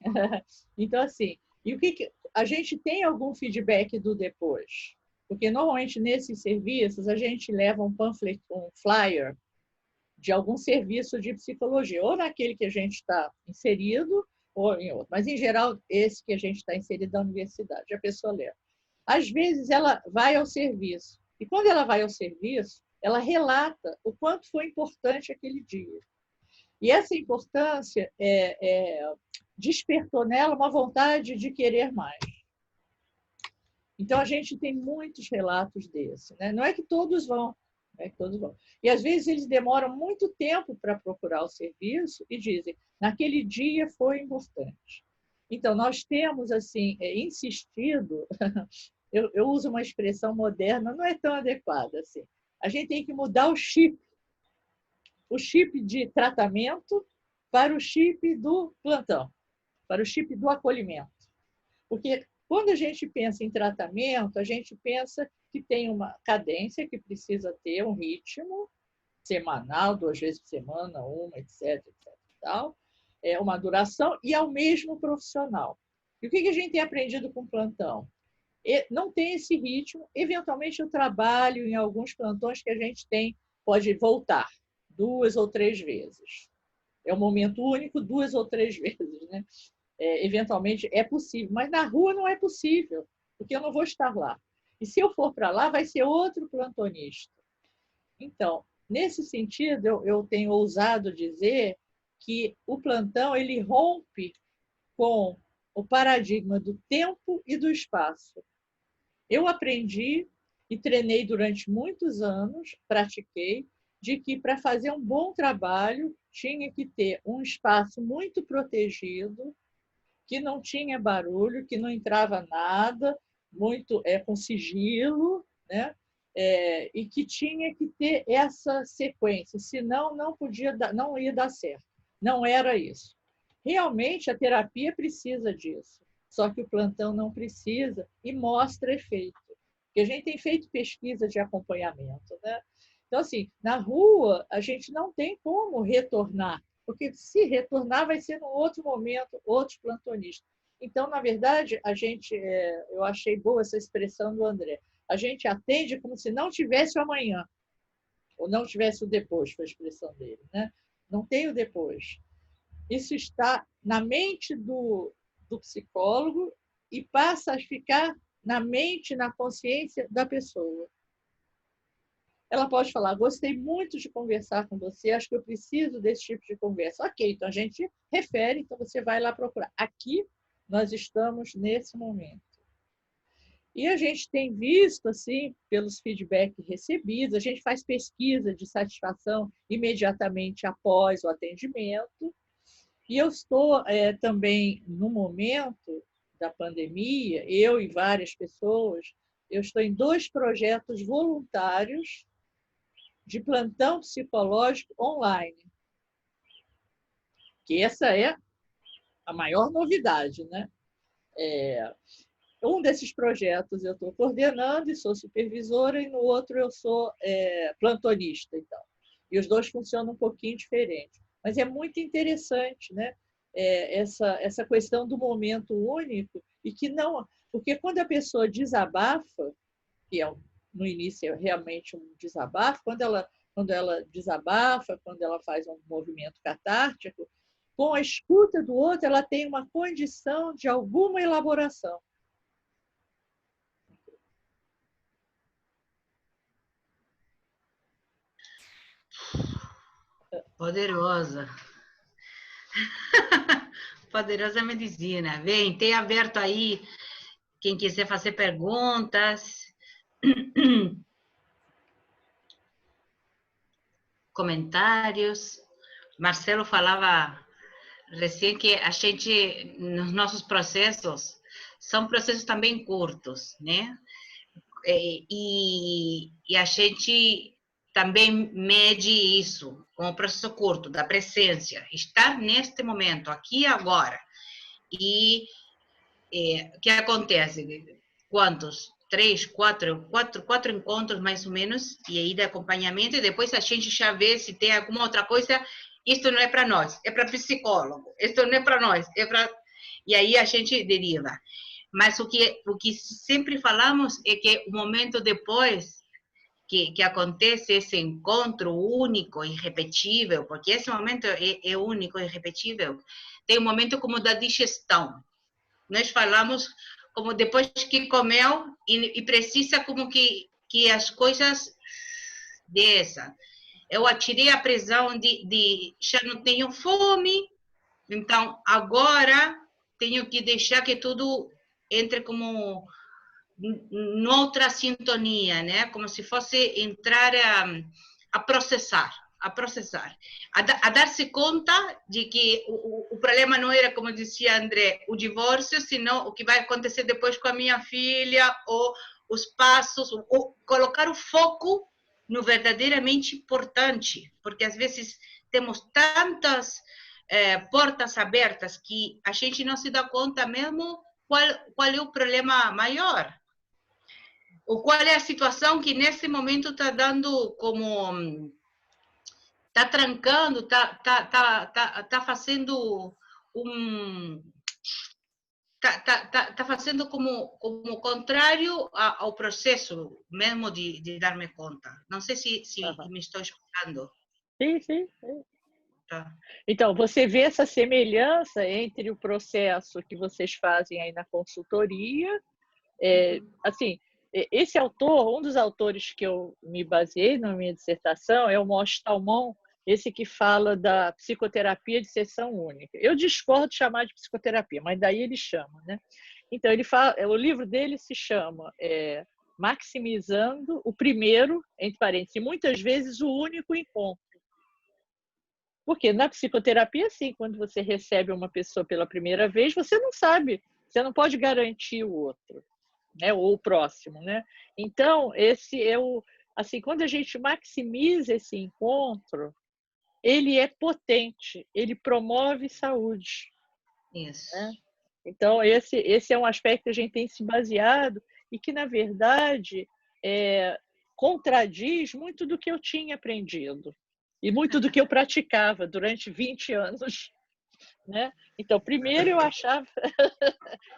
Então, assim, e o que a gente tem algum feedback do depois? Porque normalmente nesses serviços a gente leva um pamphlet, um flyer de algum serviço de psicologia, ou naquele que a gente está inserido, ou em outro. Mas, em geral, esse que a gente está inserido na universidade, a pessoa leva. Às vezes, ela vai ao serviço. E quando ela vai ao serviço, ela relata o quanto foi importante aquele dia. E essa importância despertou nela uma vontade de querer mais. Então, a gente tem muitos relatos desses, né? Não é que todos vão, E, às vezes, eles demoram muito tempo para procurar o serviço e dizem, naquele dia foi importante. Então, nós temos, assim, insistido, eu uso uma expressão moderna, não é tão adequada assim. A gente tem que mudar o chip de tratamento para o chip do plantão, para o chip do acolhimento. Porque quando a gente pensa em tratamento, a gente pensa que tem uma cadência, que precisa ter um ritmo semanal, 2 vezes por semana, uma, etc. Tal. É uma duração e é o mesmo profissional. E o que a gente tem aprendido com o plantão? Não tem esse ritmo. Eventualmente, eu trabalho em alguns plantões que a gente pode voltar 2 ou 3 vezes. É um momento único, 2 ou 3 vezes, né? Eventualmente é possível, mas na rua não é possível, porque eu não vou estar lá. E se eu for para lá, vai ser outro plantonista. Então, nesse sentido, eu tenho ousado dizer que o plantão ele rompe com o paradigma do tempo e do espaço. Eu aprendi e treinei durante muitos anos, pratiquei, de que para fazer um bom trabalho tinha que ter um espaço muito protegido, que não tinha barulho, que não entrava nada, muito com sigilo, né? E que tinha que ter essa sequência, senão não ia dar certo. Não era isso. Realmente, a terapia precisa disso, só que o plantão não precisa e mostra efeito. Porque a gente tem feito pesquisa de acompanhamento, né? Então, assim, na rua, a gente não tem como retornar, porque se retornar vai ser num outro momento, outros plantonistas. Então, na verdade, eu achei boa essa expressão do André, a gente atende como se não tivesse o amanhã, ou não tivesse o depois, foi a expressão dele, né? Não tem o depois. Isso está na mente do psicólogo e passa a ficar na mente, na consciência da pessoa. Ela pode falar, gostei muito de conversar com você, acho que eu preciso desse tipo de conversa. Ok, então a gente refere, então você vai lá procurar. Aqui nós estamos nesse momento. E a gente tem visto, assim, pelos feedbacks recebidos, a gente faz pesquisa de satisfação imediatamente após o atendimento. E eu estou também, no momento da pandemia, eu e várias pessoas, eu estou em 2 projetos voluntários de plantão psicológico online. Que essa é a maior novidade, né? Um desses projetos eu estou coordenando e sou supervisora, e no outro eu sou plantonista. Então. E os 2 funcionam um pouquinho diferente. Mas é muito interessante, né? Essa questão do momento único, e que não. Porque quando a pessoa desabafa, que no início é realmente um desabafo, quando ela desabafa, quando ela faz um movimento catártico, com a escuta do outro, ela tem uma condição de alguma elaboração. Poderosa. Poderosa medicina. Bem, tem aberto aí, quem quiser fazer perguntas, comentários. Marcelo falava recém que a gente, nos nossos processos, são processos também curtos, né? E a gente também mede isso com o processo curto, da presença, estar neste momento, aqui e agora. E o que acontece? Quantos? 3, 4 encontros mais ou menos, e aí de acompanhamento, e depois a gente já vê se tem alguma outra coisa. Isto não é para nós, é para psicólogo. Isto não é para nós, é para... E aí a gente deriva. Mas o que sempre falamos é que o momento depois que acontece esse encontro único e irrepetível, porque esse momento é único e irrepetível, tem um momento como da digestão. Nós falamos como depois que comeu e precisa como que as coisas desçam. Eu atirei a pressão de já não tenho fome, então agora tenho que deixar que tudo entre como noutra sintonia, né? Como se fosse entrar a processar, a dar-se conta de que o problema não era, como dizia André, o divórcio, senão o que vai acontecer depois com a minha filha, ou os passos, ou colocar o foco no verdadeiramente importante, porque às vezes temos tantas portas abertas que a gente não se dá conta mesmo qual é o problema maior. Ou qual é a situação que nesse momento está dando como... está trancando, está fazendo está fazendo como contrário ao processo mesmo de dar-me conta. Não sei se me estou explicando. Sim, sim. Tá. Então, você vê essa semelhança entre o processo que vocês fazem aí na consultoria, assim, esse autor, um dos autores que eu me baseei na minha dissertação é o Moshe Talmon, esse que fala da psicoterapia de sessão única. Eu discordo de chamar de psicoterapia, mas daí ele chama, né? Então, ele fala, o livro dele se chama Maximizando o Primeiro, entre parênteses, muitas vezes o único encontro. Porque na psicoterapia, sim, quando você recebe uma pessoa pela primeira vez, você não sabe, você não pode garantir o outro, né? Ou o próximo, né? Então, esse é assim, quando a gente maximiza esse encontro, ele é potente, ele promove saúde. Isso. Né? Então, esse é um aspecto que a gente tem se baseado e que, na verdade, contradiz muito do que eu tinha aprendido e muito do que eu praticava durante 20 anos. Né? Então, primeiro eu achava...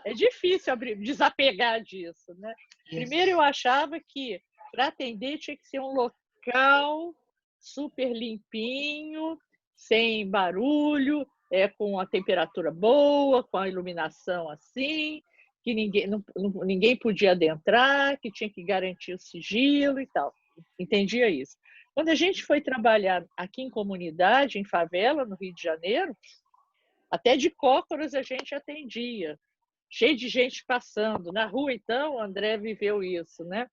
é difícil desapegar disso. Né? Primeiro eu achava que para atender tinha que ser um local super limpinho, sem barulho, com a temperatura boa, com a iluminação assim, que ninguém podia adentrar, que tinha que garantir o sigilo e tal. Entendia isso. Quando a gente foi trabalhar aqui em comunidade, em favela, no Rio de Janeiro, até de cócoras a gente atendia, cheio de gente passando. Na rua, então, o André viveu isso, né?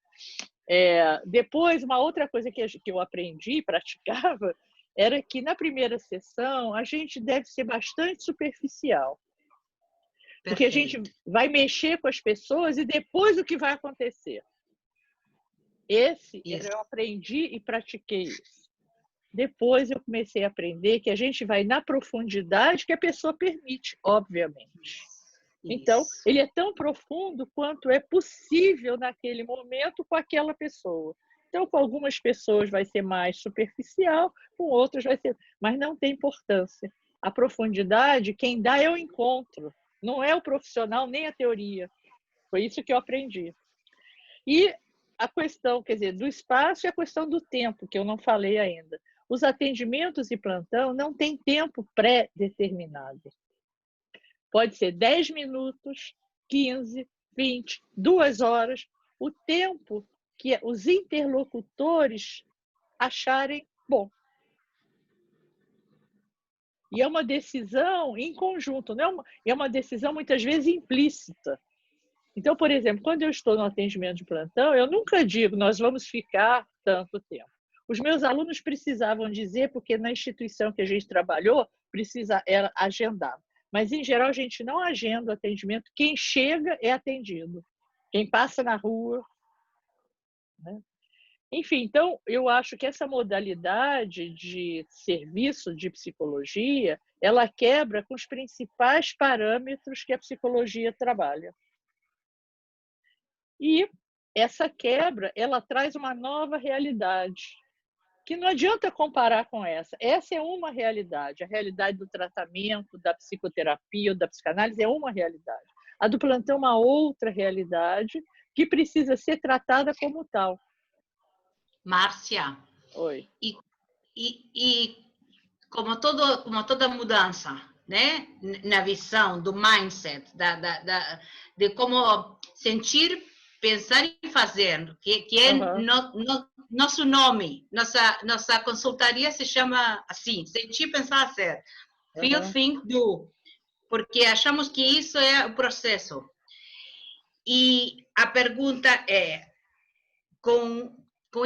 Depois, uma outra coisa que eu aprendi, praticava, era que na primeira sessão a gente deve ser bastante superficial. Porque a gente vai mexer com as pessoas e depois o que vai acontecer. Eu aprendi e pratiquei isso. Depois eu comecei a aprender que a gente vai na profundidade que a pessoa permite, obviamente. Então, ele é tão profundo quanto é possível naquele momento com aquela pessoa. Então, com algumas pessoas vai ser mais superficial, com outras vai ser... Mas não tem importância. A profundidade, quem dá é o encontro, não é o profissional nem a teoria. Foi isso que eu aprendi. E a questão, quer dizer, do espaço e a questão do tempo, que eu não falei ainda. Os atendimentos e plantão não tem tempo pré-determinado. Pode ser 10 minutos, 15, 20, 2 horas, o tempo que os interlocutores acharem bom. E é uma decisão em conjunto, não é uma decisão muitas vezes implícita. Então, por exemplo, quando eu estou no atendimento de plantão, eu nunca digo, nós vamos ficar tanto tempo. Os meus alunos precisavam dizer, porque na instituição que a gente trabalhou, era agendado. Mas, em geral, a gente não agenda o atendimento. Quem chega é atendido. Quem passa na rua, né? Enfim, então, eu acho que essa modalidade de serviço de psicologia, ela quebra com os principais parâmetros que a psicologia trabalha. E essa quebra, ela traz uma nova realidade, que não adianta comparar com essa. Essa é uma realidade. A realidade do tratamento, da psicoterapia ou da psicanálise é uma realidade. A do plantão é uma outra realidade que precisa ser tratada como tal. Márcia, Oi. E como toda mudança, né, na visão do mindset, de como sentir, pensar e fazer, que é nosso nome, nossa consultoria se chama assim, sentir, pensar, fazer. Feel, think, do. Porque achamos que isso é o processo. E a pergunta é, com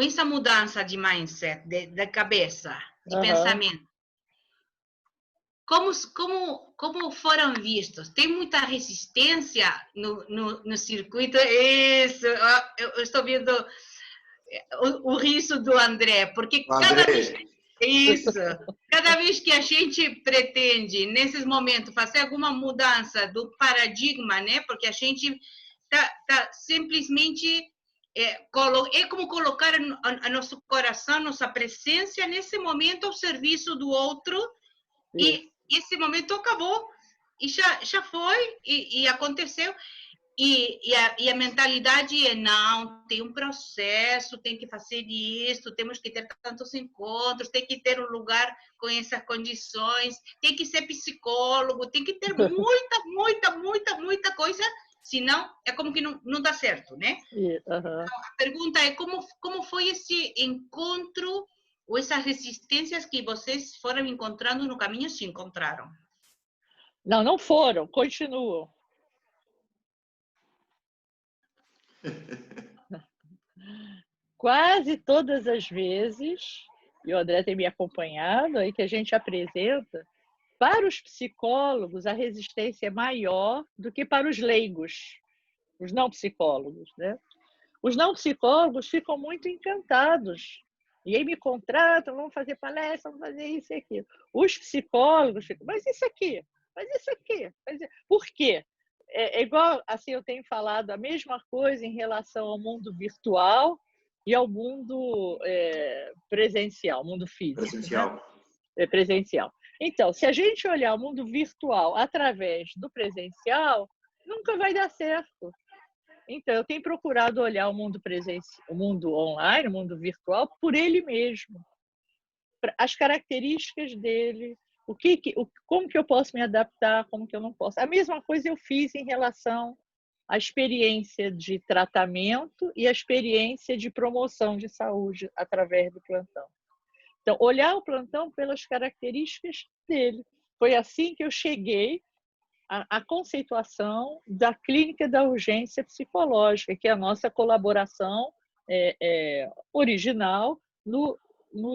essa mudança de mindset, de cabeça, de pensamento, como foram vistos? Tem muita resistência no circuito? Isso, eu estou vendo o riso do André, porque cada vez que a gente pretende, nesses momentos, fazer alguma mudança do paradigma, né? Porque a gente tá simplesmente... É como colocar a nosso coração, nossa presença nesse momento ao serviço do outro. E esse momento acabou, e já foi, e aconteceu. E a mentalidade é, não, tem um processo, tem que fazer isso, temos que ter tantos encontros, tem que ter um lugar com essas condições, tem que ser psicólogo, tem que ter muita coisa, senão é como que não dá certo, né? Então, a pergunta é como foi esse encontro ou essas resistências que vocês foram encontrando no caminho, se encontraram? Não foram, continuam. Quase todas as vezes, e o André tem me acompanhado, aí que a gente apresenta, para os psicólogos a resistência é maior do que para os leigos, os não psicólogos, né? Os não psicólogos ficam muito encantados. E aí me contratam, vamos fazer palestra, vamos fazer isso e aquilo. Os psicólogos ficam, mas isso aqui, mas isso aqui. Por quê? É igual, assim, eu tenho falado a mesma coisa em relação ao mundo virtual e ao mundo presencial, mundo físico. Presencial. Né? Presencial. Então, se a gente olhar o mundo virtual através do presencial, nunca vai dar certo. Então, eu tenho procurado olhar o mundo o mundo online, o mundo virtual, por ele mesmo. As características dele, como que eu posso me adaptar, como que eu não posso. A mesma coisa eu fiz em relação à experiência de tratamento e a experiência de promoção de saúde através do plantão. Então, olhar o plantão pelas características dele. Foi assim que eu cheguei a conceituação da clínica da urgência psicológica, que é a nossa colaboração original no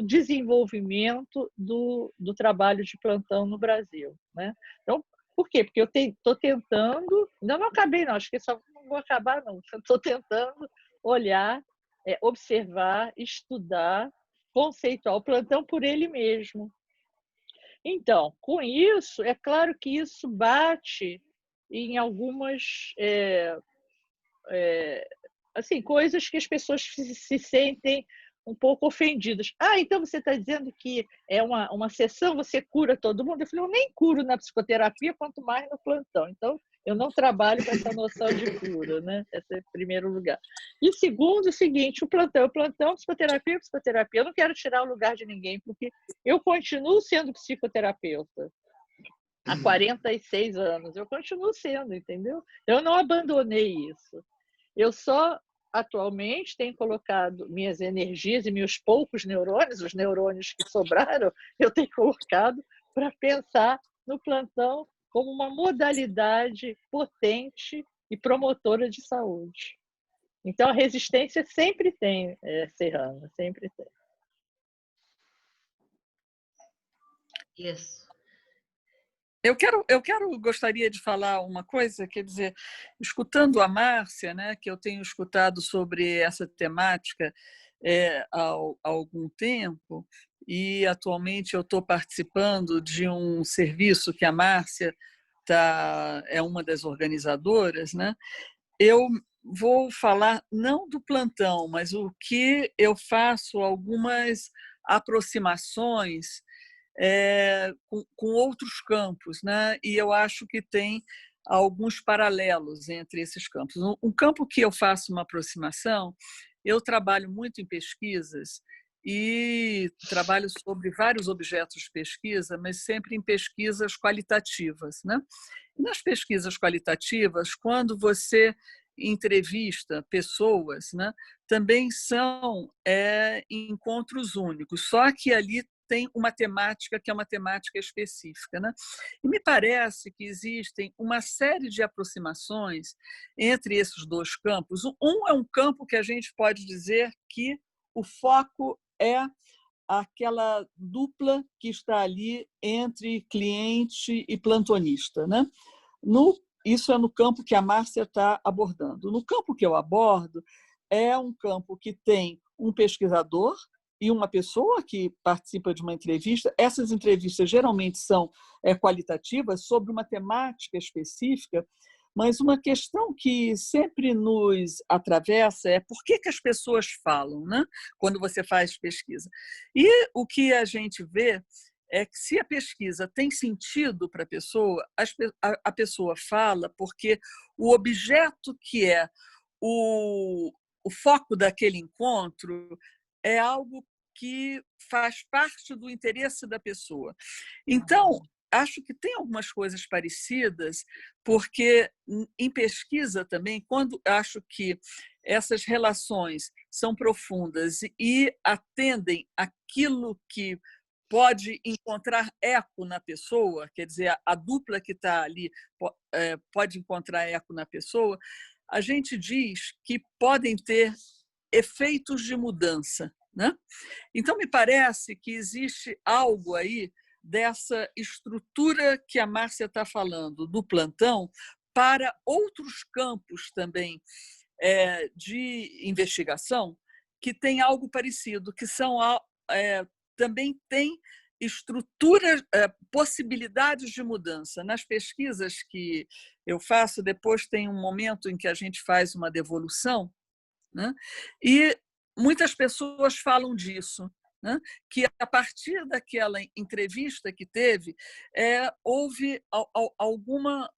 desenvolvimento do trabalho de plantão no Brasil, né? Então, por quê? Porque eu estou tentando, ainda não acabei não, acho que só não vou acabar não, estou tentando olhar, observar, estudar, conceituar o plantão por ele mesmo. Então, com isso, é claro que isso bate em algumas assim, coisas que as pessoas se sentem um pouco ofendidas. Então você está dizendo que é uma sessão, você cura todo mundo? Eu falei, eu nem curo na psicoterapia, quanto mais no plantão. Então, eu não trabalho com essa noção de cura, né? Esse é o primeiro lugar. E segundo, o seguinte, o plantão, psicoterapia, psicoterapia. Eu não quero tirar o lugar de ninguém, porque eu continuo sendo psicoterapeuta há 46 anos. Eu continuo sendo, entendeu? Eu não abandonei isso. Eu só, atualmente, tenho colocado minhas energias e meus poucos neurônios, os neurônios que sobraram, eu tenho colocado para pensar no plantão como uma modalidade potente e promotora de saúde. Então, a resistência sempre tem, Serrana, sempre tem. Yes. Gostaria de falar uma coisa, quer dizer, escutando a Márcia, né, que eu tenho escutado sobre essa temática há algum tempo, e atualmente eu estou participando de um serviço que a Márcia é uma das organizadoras, né? Eu vou falar não do plantão, mas o que eu faço algumas aproximações com outros campos, né? E eu acho que tem alguns paralelos entre esses campos. Um campo que eu faço uma aproximação, eu trabalho muito em pesquisas e trabalho sobre vários objetos de pesquisa, mas sempre em pesquisas qualitativas, né? E nas pesquisas qualitativas, quando você entrevista pessoas, né, também são encontros únicos, só que ali tem uma temática que é uma temática específica, né? E me parece que existem uma série de aproximações entre esses dois campos. Um é um campo que a gente pode dizer que o foco é aquela dupla que está ali entre cliente e plantonista, né? Isso é no campo que a Márcia está abordando. No campo que eu abordo, é um campo que tem um pesquisador e uma pessoa que participa de uma entrevista. Essas entrevistas geralmente são qualitativas sobre uma temática específica, mas uma questão que sempre nos atravessa é por que as pessoas falam, né, quando você faz pesquisa. E o que a gente vê é que se a pesquisa tem sentido para a pessoa, a pessoa fala porque o objeto que é o foco daquele encontro é algo que faz parte do interesse da pessoa. Então, acho que tem algumas coisas parecidas, porque em pesquisa também, quando acho que essas relações são profundas e atendem aquilo que pode encontrar eco na pessoa, quer dizer, a dupla que está ali pode encontrar eco na pessoa, a gente diz que podem ter efeitos de mudança, né? Então, me parece que existe algo aí dessa estrutura que a Márcia está falando, do plantão, para outros campos também de investigação que tem algo parecido, que são também tem estruturas, possibilidades de mudança. Nas pesquisas que eu faço, depois tem um momento em que a gente faz uma devolução, né? E muitas pessoas falam disso, né? Que a partir daquela entrevista que teve, houve alguma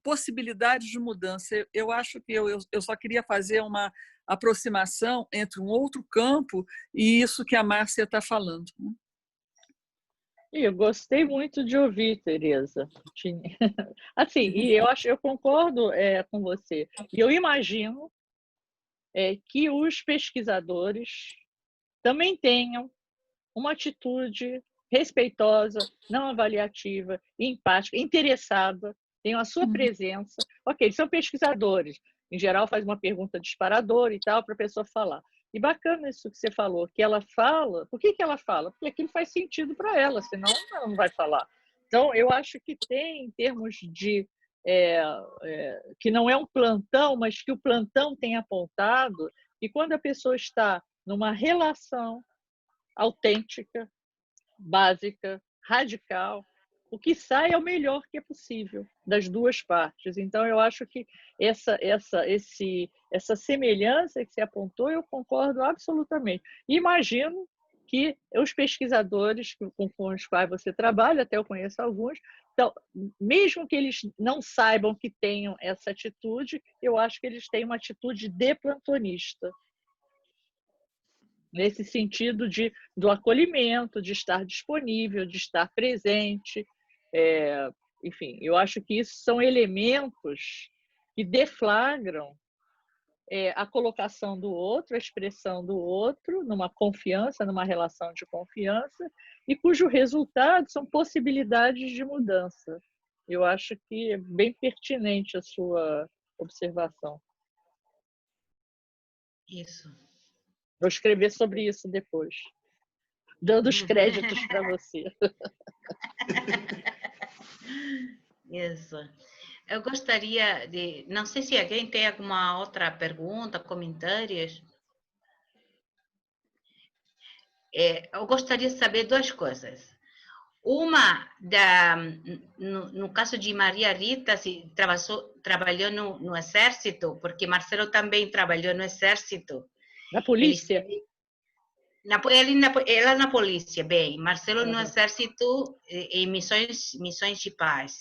possibilidade de mudança. Eu acho que eu só queria fazer uma aproximação entre um outro campo e isso que a Márcia está falando. Eu gostei muito de ouvir, Tereza. Assim, e eu concordo com você. E eu imagino que os pesquisadores também tenham uma atitude respeitosa, não avaliativa, empática, interessada, tenham a sua presença. Ok, eles são pesquisadores. Em geral, faz uma pergunta disparadora e tal, para a pessoa falar. E bacana isso que você falou, que ela fala. Por que ela fala? Porque aquilo faz sentido para ela, senão ela não vai falar. Então, eu acho que tem, em termos de que não é um plantão, mas que o plantão tem apontado, e quando a pessoa está numa relação autêntica, básica, radical, o que sai é o melhor que é possível das duas partes. Então, eu acho que essa semelhança que você apontou, eu concordo absolutamente. Imagino que os pesquisadores com os quais você trabalha, até eu conheço alguns, então, mesmo que eles não saibam que tenham essa atitude, eu acho que eles têm uma atitude de plantonista, nesse sentido do acolhimento, de estar disponível, de estar presente. Enfim, eu acho que isso são elementos que deflagram a colocação do outro, a expressão do outro, numa confiança, numa relação de confiança, e cujo resultado são possibilidades de mudança. Eu acho que é bem pertinente a sua observação. Isso. Vou escrever sobre isso depois, dando os créditos para você. Isso. Eu gostaria de... Não sei se alguém tem alguma outra pergunta, comentários. Eu gostaria de saber duas coisas. Uma, no caso de Maria Rita, se trabalhou no Exército, porque Marcelo também trabalhou no Exército. Na polícia? Ela na polícia, bem. Marcelo no Exército, em missões de paz,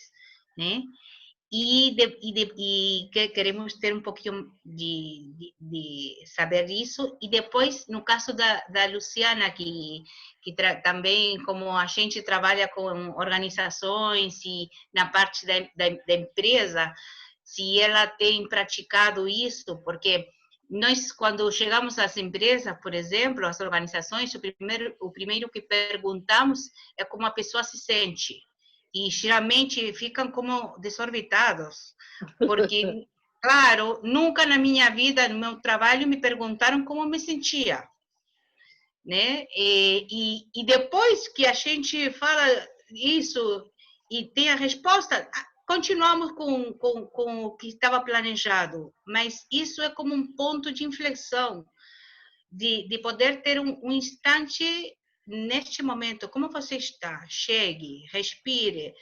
né? E que queremos ter um pouquinho de saber isso. E depois, no caso da Luciana, que também, como a gente trabalha com organizações e na parte da empresa, se ela tem praticado isso, porque nós, quando chegamos às empresas, por exemplo, às organizações, o primeiro que perguntamos é como a pessoa se sente. E geralmente ficam como desorbitados, porque, claro, nunca na minha vida, no meu trabalho, me perguntaram como me sentia, né? E depois que a gente fala isso e tem a resposta, continuamos com o que estava planejado, mas isso é como um ponto de inflexão, de poder ter um instante neste momento. Como você está? Chegue, respire.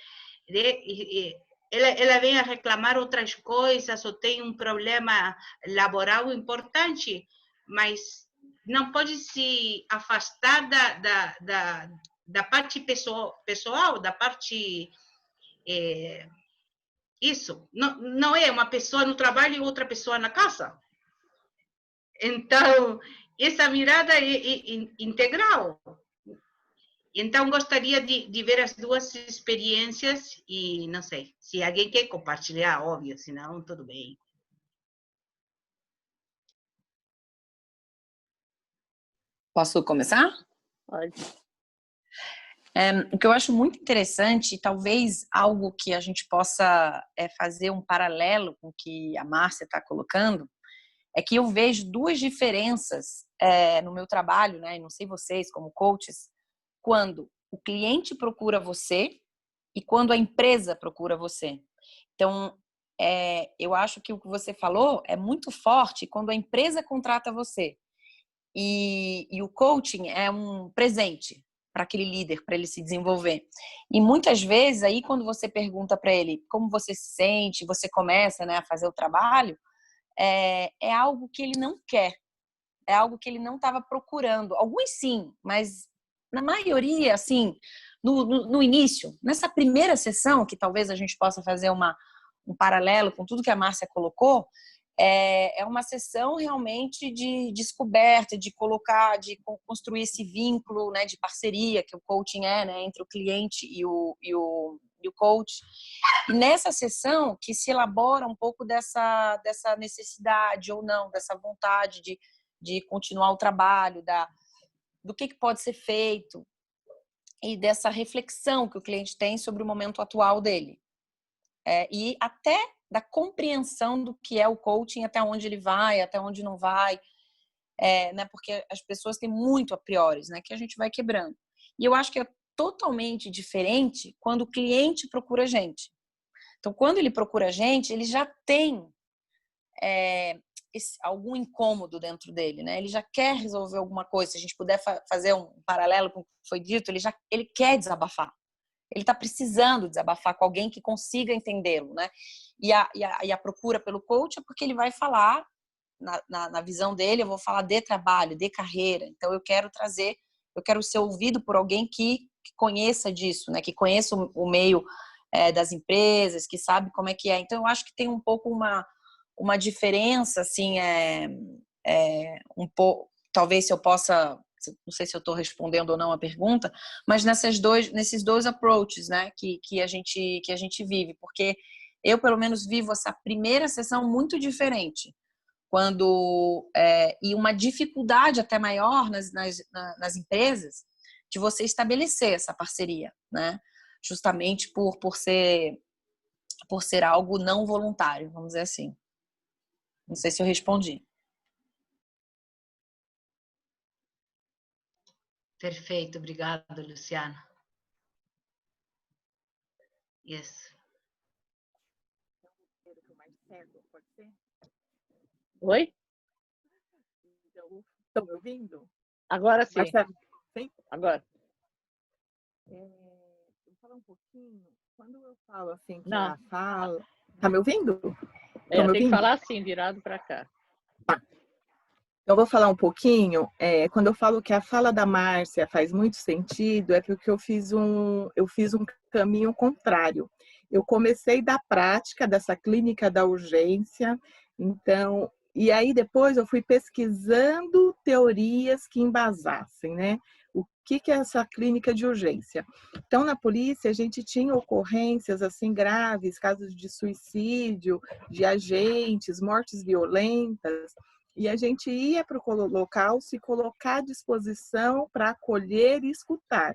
Ela vem a reclamar outras coisas ou tem um problema laboral importante, mas não pode se afastar da parte pessoal, da parte... isso. Não é uma pessoa no trabalho e outra pessoa na casa. Então, essa mirada é integral. Então, gostaria de ver as duas experiências e, não sei, se alguém quer compartilhar, óbvio, senão, tudo bem. Posso começar? Pode. O que eu acho muito interessante, talvez algo que a gente possa fazer um paralelo com o que a Márcia está colocando, é que eu vejo duas diferenças no meu trabalho, né? Não sei vocês, como coaches, quando o cliente procura você e quando a empresa procura você. Então, eu acho que o que você falou é muito forte quando a empresa contrata você. E o coaching é um presente para aquele líder, para ele se desenvolver. E muitas vezes, aí, quando você pergunta para ele como você se sente, você começa, né, a fazer o trabalho, é algo que ele não quer, é algo que ele não estava procurando. Alguns sim, mas na maioria, assim, no início, nessa primeira sessão, que talvez a gente possa fazer um paralelo com tudo que a Márcia colocou, é uma sessão realmente de descoberta, de construir esse vínculo, né, de parceria, que o coaching né, entre o cliente e o coach. E nessa sessão que se elabora um pouco dessa necessidade ou não, dessa vontade de continuar o trabalho, do que pode ser feito e dessa reflexão que o cliente tem sobre o momento atual dele. E até da compreensão do que é o coaching, até onde ele vai, até onde não vai, né? Porque as pessoas têm muito a priori, né? Que a gente vai quebrando. E eu acho que é totalmente diferente quando o cliente procura a gente. Então, quando ele procura a gente, ele já tem algum incômodo dentro dele, né? Ele já quer resolver alguma coisa. Se a gente puder fazer um paralelo com o que foi dito, ele quer desabafar. Ele está precisando desabafar com alguém que consiga entendê-lo, né? E a procura pelo coach é porque ele vai falar, na visão dele, eu vou falar de trabalho, de carreira. Então, eu quero ser ouvido por alguém que conheça disso, né? Que conheça o meio das empresas, que sabe como é que é. Então, eu acho que tem um pouco uma diferença, assim, um pouco, talvez se eu possa... Não sei se eu estou respondendo ou não a pergunta, mas nesses dois approaches, né, que a gente vive, porque eu, pelo menos, vivo essa primeira sessão muito diferente, e uma dificuldade até maior nas empresas de você estabelecer essa parceria, né? Justamente por ser algo não voluntário, vamos dizer assim. Não sei se eu respondi. Perfeito, obrigada, Luciana. Yes. Oi? Estão me ouvindo? Agora sim. Marcelo, sim? Agora. Vou falar um pouquinho. Quando eu falo assim que Não. a fala... Tá me ouvindo? Tem que falar assim, virado para cá. Eu vou falar um pouquinho. Quando eu falo que a fala da Márcia faz muito sentido, é porque eu fiz um caminho contrário. Eu comecei da prática dessa clínica da urgência, então, e aí depois eu fui pesquisando teorias que embasassem, né? O que é essa clínica de urgência? Então, na polícia, a gente tinha ocorrências assim graves, casos de suicídio, de agentes, mortes violentas, e a gente ia para o local se colocar à disposição para acolher e escutar.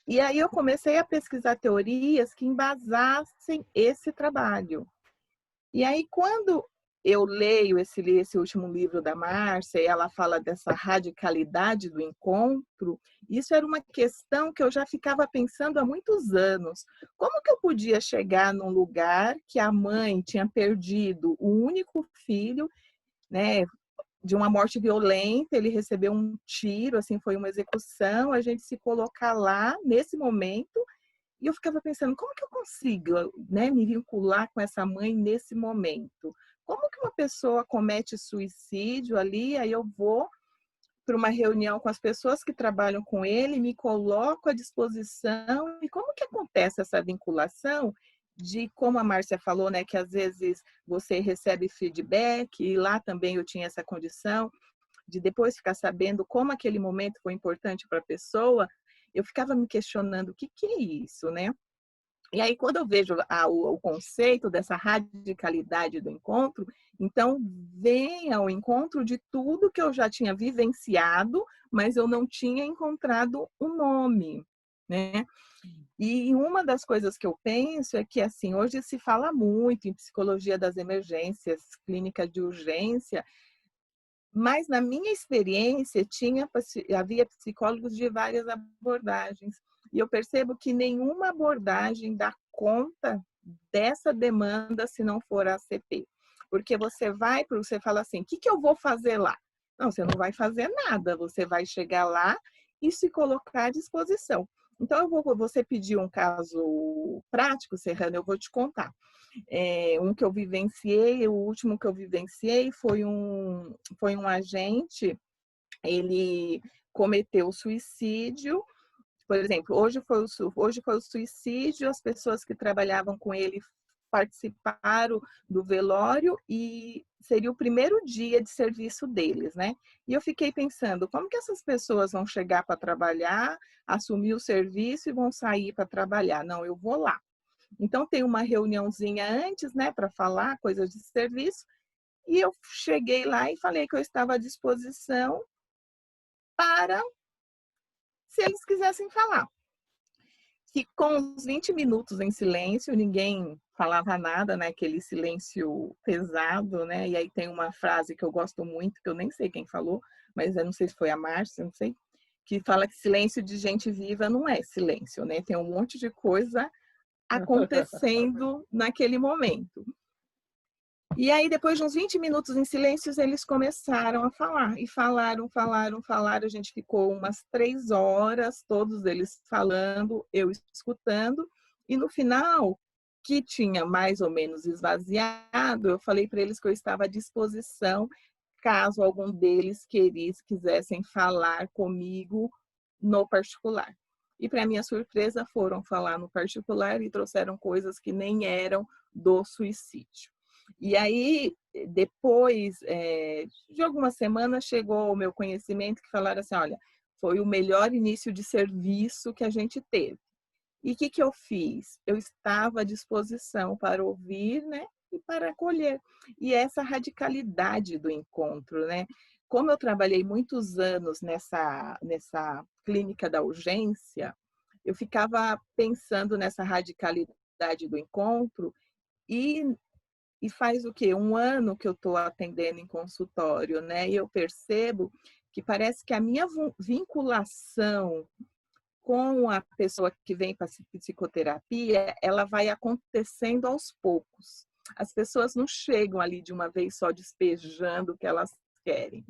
E aí eu comecei a pesquisar teorias que embasassem esse trabalho. E aí, quando eu leio esse último livro da Márcia, e ela fala dessa radicalidade do encontro, isso era uma questão que eu já ficava pensando há muitos anos. Como que eu podia chegar num lugar que a mãe tinha perdido o único filho, né, de uma morte violenta, ele recebeu um tiro, assim, foi uma execução, a gente se colocar lá nesse momento, e eu ficava pensando, como que eu consigo, né, me vincular com essa mãe nesse momento? Como que uma pessoa comete suicídio ali, aí eu vou para uma reunião com as pessoas que trabalham com ele, me coloco à disposição, e como que acontece essa vinculação de, como a Márcia falou, né, que às vezes você recebe feedback, e lá também eu tinha essa condição de depois ficar sabendo como aquele momento foi importante para a pessoa, eu ficava me questionando o que é isso, né? E aí, quando eu vejo o conceito dessa radicalidade do encontro, então vem ao encontro de tudo que eu já tinha vivenciado, mas eu não tinha encontrado um nome, né? E uma das coisas que eu penso é que, assim, hoje se fala muito em psicologia das emergências, clínica de urgência, mas na minha experiência havia psicólogos de várias abordagens. E eu percebo que nenhuma abordagem dá conta dessa demanda se não for a ACP. Porque você fala assim, o que eu vou fazer lá? Não, você não vai fazer nada, você vai chegar lá e se colocar à disposição. Então, você pediu um caso prático, Serrano, eu vou te contar. Um que eu vivenciei, o último que eu vivenciei foi um agente, ele cometeu suicídio. Por exemplo, hoje foi o suicídio, as pessoas que trabalhavam com ele participaram do velório e seria o primeiro dia de serviço deles, né? E eu fiquei pensando, como que essas pessoas vão chegar para trabalhar, assumir o serviço e vão sair para trabalhar? Não, eu vou lá. Então, tem uma reuniãozinha antes, né, para falar coisas de serviço, e eu cheguei lá e falei que eu estava à disposição para, se eles quisessem falar. Ficou uns 20 minutos em silêncio, ninguém falava nada, né, aquele silêncio pesado, né, e aí tem uma frase que eu gosto muito, que eu nem sei quem falou, mas eu não sei se foi a Márcia, não sei, que fala que silêncio de gente viva não é silêncio, né, tem um monte de coisa acontecendo naquele momento. E aí, depois de uns 20 minutos em silêncio, eles começaram a falar. E falaram. A gente ficou umas 3 horas, todos eles falando, eu escutando. E no final, que tinha mais ou menos esvaziado, eu falei para eles que eu estava à disposição, caso algum deles quisessem falar comigo no particular. E, para minha surpresa, foram falar no particular e trouxeram coisas que nem eram do suicídio. E aí, depois de algumas semanas, chegou ao meu conhecimento que falaram assim, olha, foi o melhor início de serviço que a gente teve. E o que eu fiz? Eu estava à disposição para ouvir, né, e para acolher. E essa radicalidade do encontro, né? Como eu trabalhei muitos anos nessa clínica da urgência, eu ficava pensando nessa radicalidade do encontro e faz o quê? 1 ano que eu estou atendendo em consultório, né? E eu percebo que parece que a minha vinculação com a pessoa que vem para a psicoterapia, ela vai acontecendo aos poucos. As pessoas não chegam ali de uma vez só despejando o que elas querem.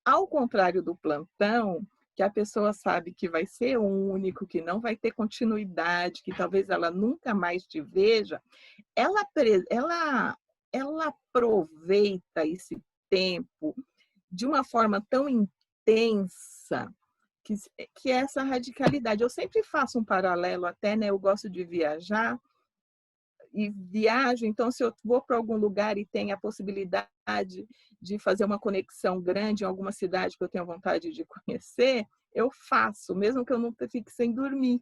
Ao contrário do plantão, que a pessoa sabe que vai ser único, que não vai ter continuidade, que talvez ela nunca mais te veja, ela aproveita esse tempo de uma forma tão intensa que é essa radicalidade. Eu sempre faço um paralelo até, né? Eu gosto de viajar e viajo, então se eu vou para algum lugar e tenho a possibilidade de fazer uma conexão grande em alguma cidade que eu tenho vontade de conhecer, eu faço, mesmo que eu não fique sem dormir.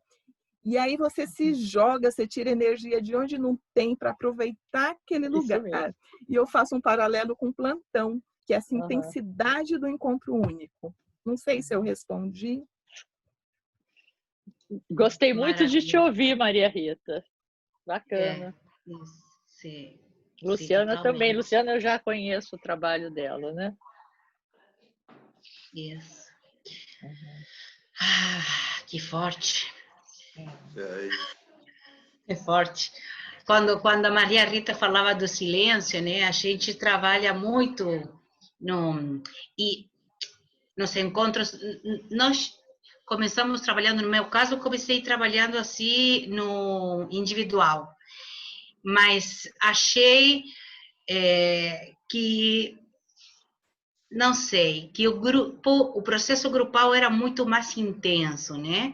E aí você se joga, você tira energia de onde não tem para aproveitar aquele lugar. E eu faço um paralelo com plantão, que é essa intensidade do encontro único. Não sei se eu respondi. Gostei muito de te ouvir, Maria Rita. Bacana. Sim. Luciana também. Luciana, eu já conheço o trabalho dela, né? Isso. Ah, que forte. É forte. Quando a Maria Rita falava do silêncio, né? A gente trabalha muito e nos encontros. Nós começamos trabalhando, no meu caso, comecei trabalhando assim no individual, mas achei que, não sei, que o processo grupal era muito mais intenso, né?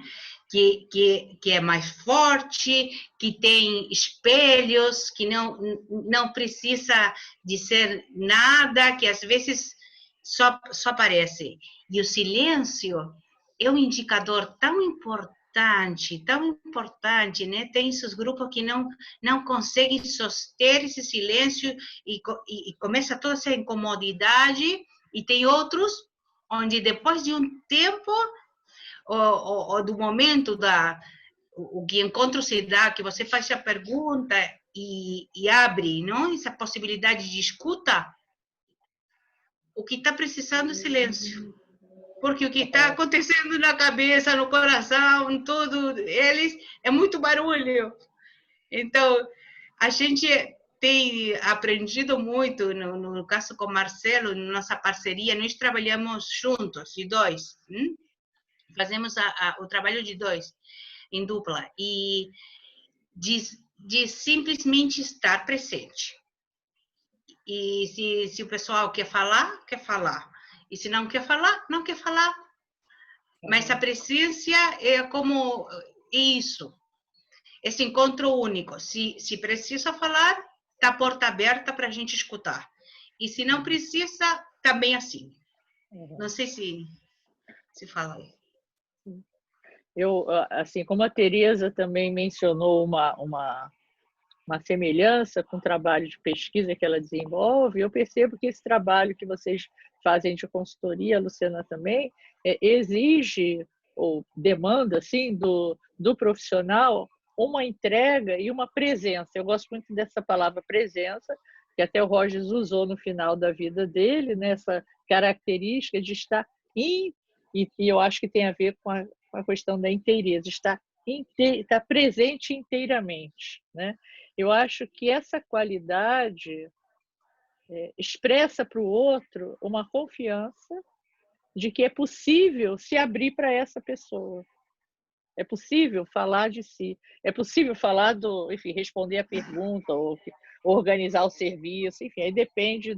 Que é mais forte, que tem espelhos, que não precisa dizer nada, que às vezes só aparece. E o silêncio é um indicador tão importante, né? Tem esses grupos que não conseguem soster esse silêncio e começa toda essa incomodidade, e tem outros onde depois de um tempo ou do momento o que encontro se dá, que você faz a pergunta e abre, não? Essa possibilidade de escuta, o que está precisando é silêncio. Porque o que está acontecendo na cabeça, no coração, em tudo eles, é muito barulho. Então, a gente tem aprendido muito, no caso com o Marcelo, nossa parceria, nós trabalhamos juntos, de dois. Fazemos o trabalho de dois, em dupla. E de simplesmente estar presente. E se o pessoal quer falar, quer falar. E se não quer falar, não quer falar. Mas a presença é como isso, esse encontro único. Se precisa falar, está a porta aberta para a gente escutar. E se não precisa, também assim. Não sei se fala aí. Eu, assim, como a Tereza também mencionou uma semelhança com o trabalho de pesquisa que ela desenvolve, eu percebo que esse trabalho que vocês fazem de consultoria, a Luciana também, exige ou demanda assim, do profissional uma entrega e uma presença. Eu gosto muito dessa palavra presença, que até o Rogers usou no final da vida dele, né? Essa característica de estar e eu acho que tem a ver com a questão da inteireza, estar presente inteiramente, né? Eu acho que essa qualidade expressa para o outro uma confiança de que é possível se abrir para essa pessoa. É possível falar de si. É possível falar enfim, responder a pergunta, ou organizar o serviço, enfim, aí depende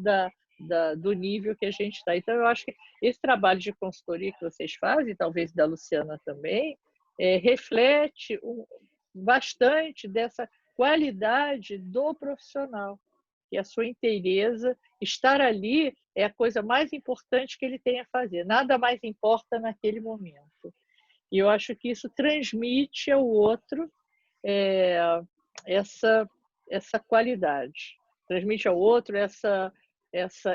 do nível que a gente está. Então, eu acho que esse trabalho de consultoria que vocês fazem, talvez da Luciana também, reflete bastante dessa qualidade do profissional, que a sua inteireza, estar ali é a coisa mais importante que ele tem a fazer. Nada mais importa naquele momento. E eu acho que isso transmite ao outro essa qualidade. transmite ao outro essa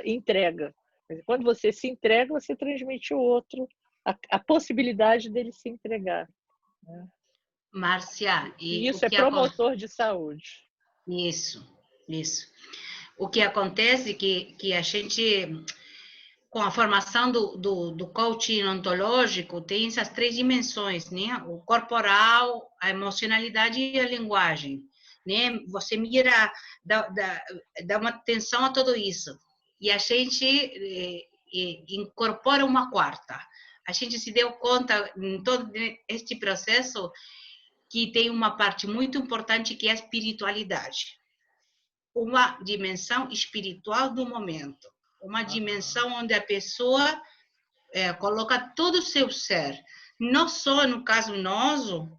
entrega. Quando você se entrega, você transmite ao outro a possibilidade dele se entregar, né? Márcia, E isso é promotor de saúde. Isso. O que acontece é que a gente, com a formação do coaching ontológico, tem essas 3 dimensões, né? O corporal, a emocionalidade e a linguagem, né? Você mira, dá uma atenção a tudo isso. E a gente incorpora uma 4ª. A gente se deu conta, em todo este processo, que tem uma parte muito importante que é a espiritualidade. Uma dimensão espiritual do momento. Uma dimensão onde a pessoa coloca todo o seu ser. Não só no caso nosso,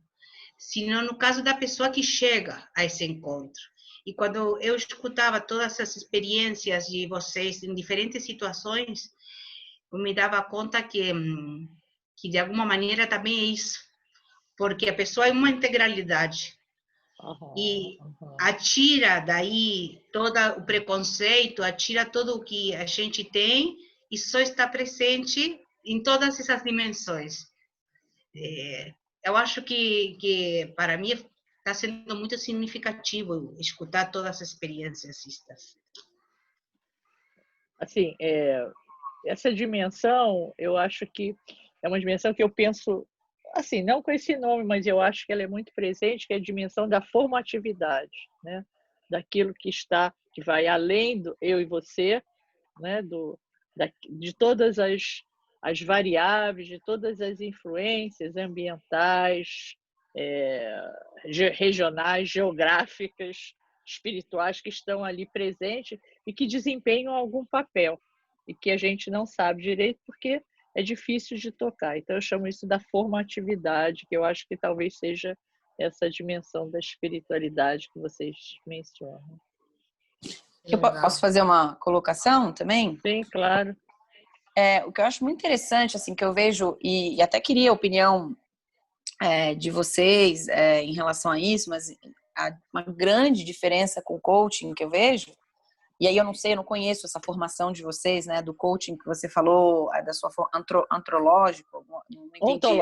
sino no caso da pessoa que chega a esse encontro. E quando eu escutava todas essas experiências de vocês em diferentes situações, eu me dava conta que de alguma maneira também é isso. Porque a pessoa é uma integralidade. E atira daí todo o preconceito, atira tudo o que a gente tem e só está presente em todas essas dimensões. Eu acho que para mim está sendo muito significativo escutar todas as experiências. Assim, essa dimensão, eu acho que é uma dimensão que eu penso, assim, não com esse nome, mas eu acho que ela é muito presente, que é a dimensão da formatividade, né? Daquilo que vai além do eu e você, né? De todas as variáveis, de todas as influências ambientais, regionais, geográficas, espirituais que estão ali presentes e que desempenham algum papel e que a gente não sabe direito porque é difícil de tocar. Então, eu chamo isso da formatividade, que eu acho que talvez seja essa dimensão da espiritualidade que vocês mencionam. Eu posso fazer uma colocação também? Sim, claro. O que eu acho muito interessante, assim, que eu vejo, e até queria a opinião de vocês em relação a isso, mas uma grande diferença com o coaching que eu vejo, e aí eu não sei, eu não conheço essa formação de vocês, né, do coaching que você falou, da sua antológico, não entendi.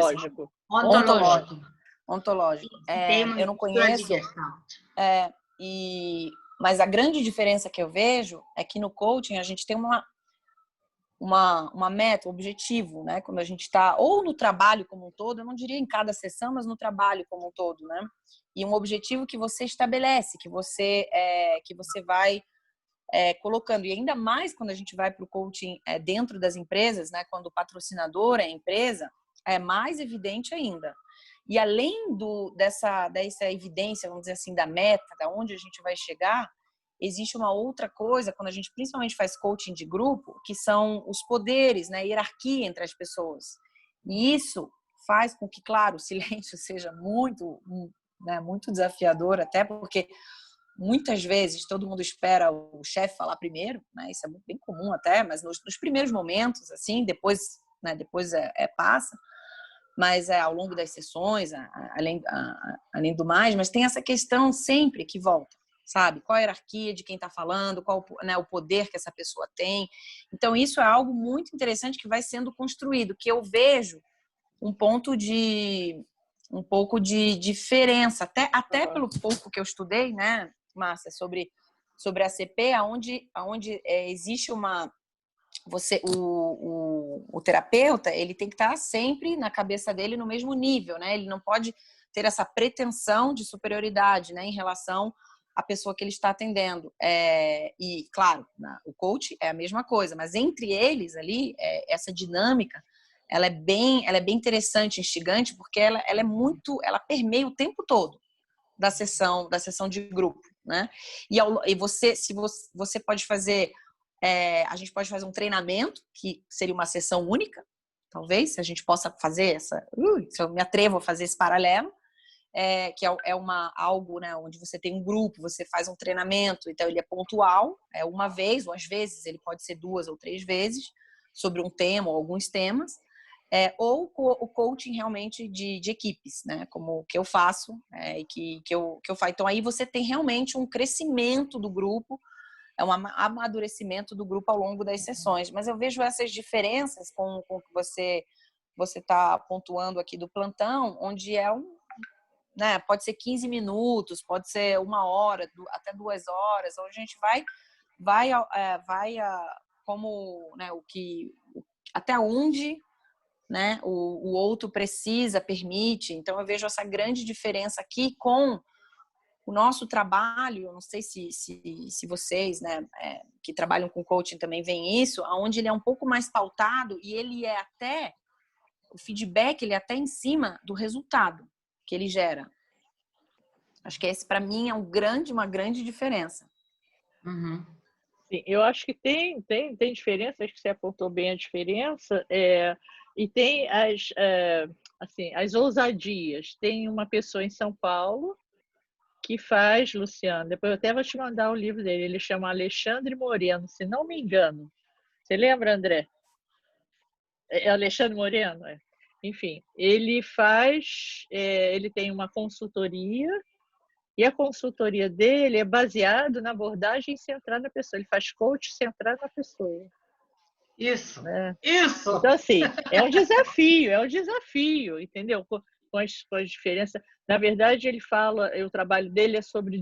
Ontológico. Eu não conheço. Mas a grande diferença que eu vejo é que no coaching a gente tem uma meta, um objetivo, né? Quando a gente está, ou no trabalho como um todo, eu não diria em cada sessão, mas no trabalho como um todo, né? E um objetivo que você estabelece, que você vai colocando. E ainda mais quando a gente vai para o coaching dentro das empresas, né? Quando o patrocinador é a empresa, é mais evidente ainda. E além dessa evidência, vamos dizer assim, da meta, da onde a gente vai chegar, existe uma outra coisa, quando a gente principalmente faz coaching de grupo, que são os poderes, né, a hierarquia entre as pessoas. E isso faz com que, claro, o silêncio seja muito desafiador, até porque muitas vezes todo mundo espera o chefe falar primeiro, né, isso é bem comum até, mas nos primeiros momentos, assim, depois passa, mas ao longo das sessões, além do mais, mas tem essa questão sempre que volta. Sabe? Qual a hierarquia de quem está falando, qual, né, o poder que essa pessoa tem. Então, isso é algo muito interessante que vai sendo construído, que eu vejo um pouco de diferença, até pelo pouco que eu estudei, né, Márcia, sobre a CP, onde existe uma... O terapeuta, ele tem que estar sempre na cabeça dele no mesmo nível, né? Ele não pode ter essa pretensão de superioridade, né, em relação a pessoa que ele está atendendo. E, claro, o coach é a mesma coisa, mas entre eles ali, essa dinâmica, ela é bem interessante, instigante, porque ela permeia o tempo todo da sessão de grupo, né? E você pode fazer, a gente pode fazer um treinamento, que seria uma sessão única, talvez, se a gente possa fazer se eu me atrevo a fazer esse paralelo, que é algo, né, onde você tem um grupo, você faz um treinamento, então ele é pontual, uma vez, ou às vezes ele pode ser 2 ou 3 vezes, sobre um tema ou alguns temas, ou o coaching realmente de equipes, né, como o que eu faço, e que eu faço. Então aí você tem realmente um crescimento do grupo, amadurecimento do grupo ao longo das sessões. Mas eu vejo essas diferenças com o que você está pontuando aqui do plantão, onde né, pode ser 15 minutos, pode ser 1 hora, até 2 horas, onde a gente vai como, né, até onde, né, o outro precisa, permite. Então eu vejo essa grande diferença aqui com o nosso trabalho. Eu não sei se vocês, né, que trabalham com coaching também veem isso, onde ele é um pouco mais pautado e ele é até, o feedback, ele é até em cima do resultado que ele gera. Acho que esse, para mim, é uma grande diferença. Uhum. Sim, eu acho que tem diferença, acho que você apontou bem a diferença, e tem as ousadias. Tem uma pessoa em São Paulo que faz, Luciano, depois eu até vou te mandar o livro dele, ele chama Alexandre Moreno, se não me engano. Você lembra, André? É Alexandre Moreno? Enfim, ele ele tem uma consultoria, e a consultoria dele é baseada na abordagem centrada na pessoa. Ele faz coach centrado na pessoa. Isso, né? isso! Então, assim, é um desafio, entendeu? Com as diferenças. Na verdade, ele fala, o trabalho dele é sobre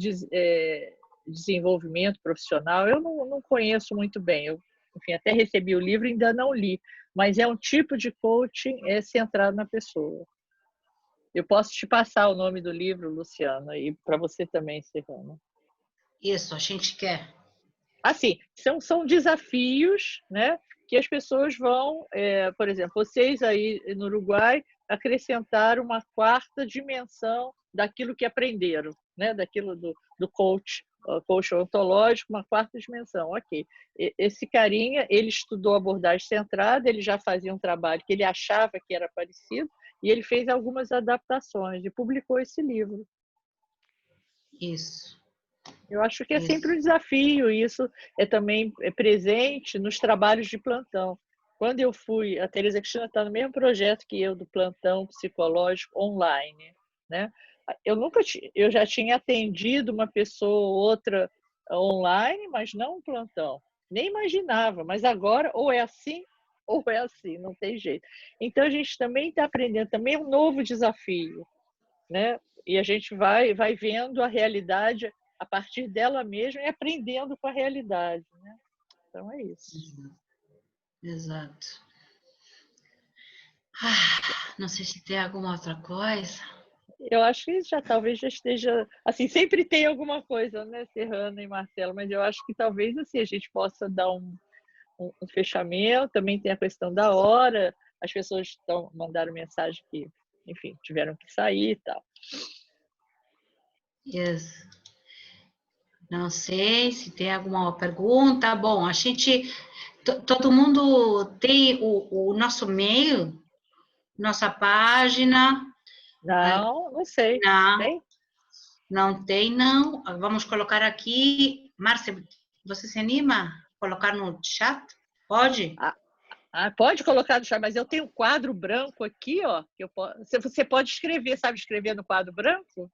desenvolvimento profissional. Eu não conheço muito bem. Eu, enfim, até recebi o livro e ainda não li. Mas é um tipo de coaching centrado na pessoa. Eu posso te passar o nome do livro, Luciana, e para você também, Serrana. Isso, a gente quer. Assim, são desafios, né, que as pessoas vão, por exemplo, vocês aí no Uruguai acrescentaram uma 4ª dimensão daquilo que aprenderam, né, daquilo do coach ontológico, uma 4ª dimensão. Ok, esse carinha, ele estudou abordagem centrada, ele já fazia um trabalho que ele achava que era parecido, e ele fez algumas adaptações e publicou esse livro. Isso. Eu acho que é sempre um desafio, e isso também presente nos trabalhos de plantão. Quando eu fui, a Tereza Cristina está no mesmo projeto que eu, do plantão psicológico online, né? Eu já tinha atendido uma pessoa ou outra online, mas não um plantão. Nem imaginava, mas agora ou é assim, não tem jeito. Então a gente também está aprendendo, também é um novo desafio, né? E a gente vai vendo a realidade a partir dela mesma e aprendendo com a realidade, né? Então é isso. Exato. Não sei se tem alguma outra coisa. Eu acho que talvez já esteja, assim, sempre tem alguma coisa, né, Serrana e Marcelo, mas eu acho que talvez assim a gente possa dar um fechamento. Também tem a questão da hora, as pessoas mandaram mensagem que, enfim, tiveram que sair e tal. Yes. Não sei se tem alguma pergunta. Bom, a gente, todo mundo tem o nosso e-mail, nossa página. Não sei. Não, tem? Não tem, não. Vamos colocar aqui. Márcia, você se anima a colocar no chat? Pode? Pode colocar no chat, mas eu tenho um quadro branco aqui, ó. Que você pode escrever, sabe escrever no quadro branco?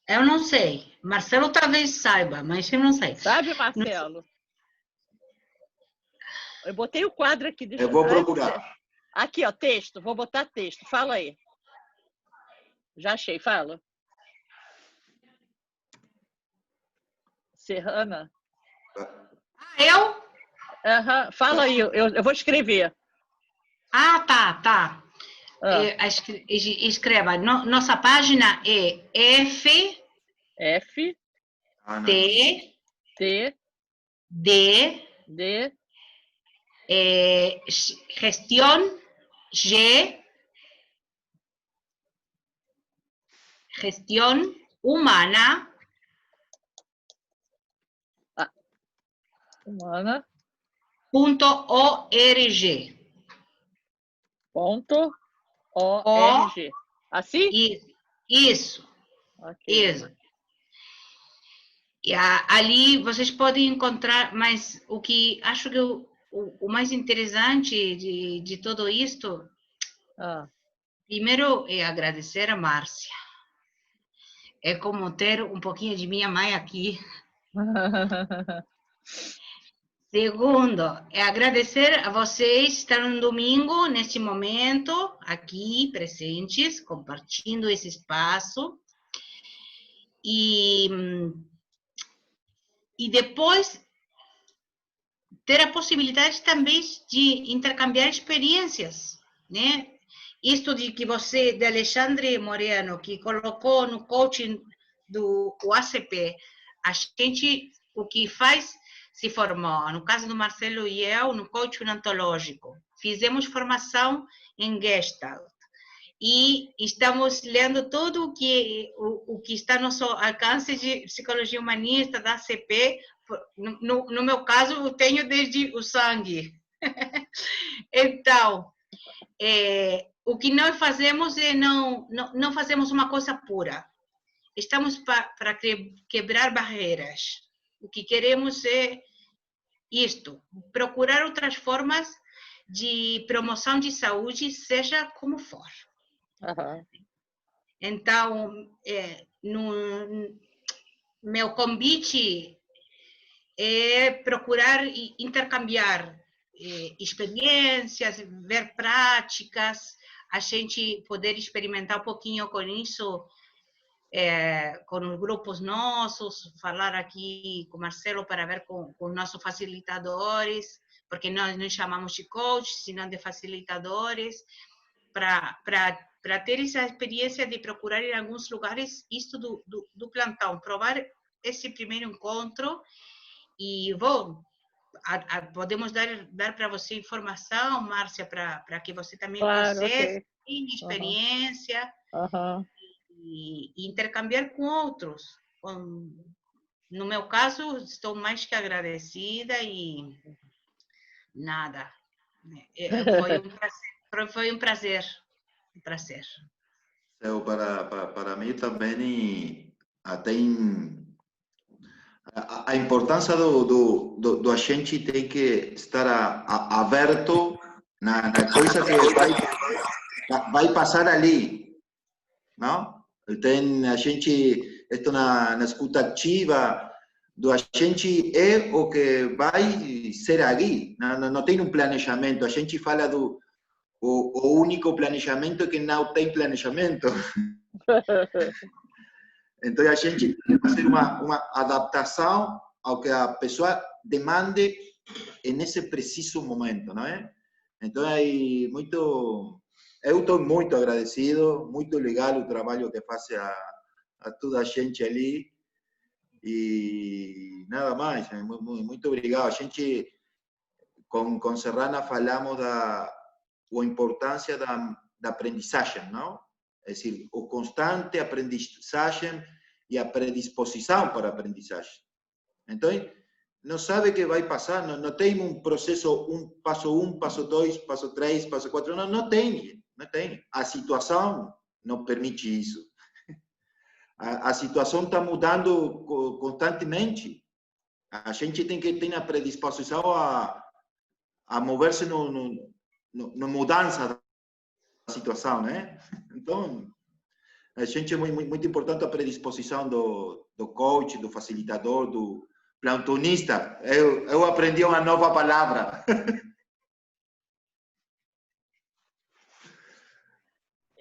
Eu não sei. Marcelo talvez saiba, mas eu não sei. Sabe, Marcelo? Eu botei o quadro aqui. Eu vou procurar. Aqui, ó, texto. Vou botar texto. Fala aí. Já achei. Fala. Serrana. Eu? Uhum. Fala aí. Eu vou escrever. Tá. Escreva. Nossa página é F T D gestión gestión humana .org. Assim? Isso. Okay. Isso. E ali vocês podem encontrar, mas o que acho que o mais interessante de tudo isto, primeiro é agradecer a Márcia. É como ter um pouquinho de minha mãe aqui Segundo, é agradecer a vocês estar no domingo, neste momento, aqui presentes, compartilhando esse espaço. E depois ter a possibilidade também de intercambiar experiências, né? Isto de que você, de Alexandre Moreno, que colocou no coaching do ACP, a gente, o que faz, se formou. No caso do Marcelo e eu, no coaching ontológico. Fizemos formação em Gestalt. E estamos lendo tudo o que está no nosso alcance de psicologia humanista, da ACP. No meu caso, eu tenho desde o sangue. Então, o que nós fazemos é não fazemos uma coisa pura. Estamos para quebrar barreiras. O que queremos é isto, procurar outras formas de promoção de saúde, seja como for. Uhum. Então, meu convite é procurar intercambiar experiências, ver práticas, a gente poder experimentar um pouquinho com isso, com os grupos nossos, falar aqui com o Marcelo para ver com os nossos facilitadores, porque nós não chamamos de coach, senão de facilitadores, para ter essa experiência de procurar em alguns lugares isto do plantão, provar esse primeiro encontro e, bom, podemos dar para você informação, Márcia, para que você também processe experiência e intercambiar com outros. No meu caso, estou mais que agradecida e nada. Foi um prazer. Para mim também tem a importância do a gente tem que estar aberto na coisa que vai passar ali, não? Tem a gente na escuta ativa a gente é o que vai ser aqui, não tem um planejamento, a gente fala o único planejamento que não tem planejamento. Então, a gente tem que fazer uma adaptação ao que a pessoa demande nesse preciso momento, não é? Então, eu estou muito agradecido, muito legal o trabalho que faz a toda a gente ali. E nada mais, muito obrigado. A gente, com Serrana, falamos da importância da aprendizagem, não? É decir, o constante aprendizagem e a predisposição para a aprendizagem. Então, não sabe o que vai passar, não tem um processo, passo 2, passo 3, passo 4, não tem. A situação não permite isso. A situação está mudando constantemente. A gente tem que ter a predisposição a mover-se na mudança da situação, né? Então, a gente é muito importante a predisposição do coach, do facilitador, do plantonista. Eu aprendi uma nova palavra.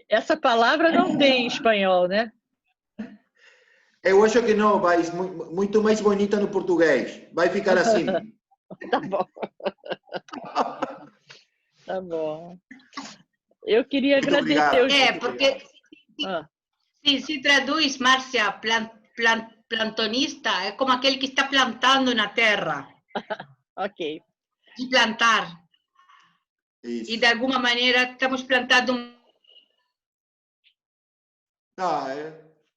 Essa palavra não tem em espanhol, né? Eu acho que não, vai muito mais bonita no português. Vai ficar assim. Tá bom. Tá bom. Eu queria muito agradecer. Obrigado. Porque se traduz, Márcia, plantonista, é como aquele que está plantando na terra. Ok. De plantar. Isso. E de alguma maneira estamos plantando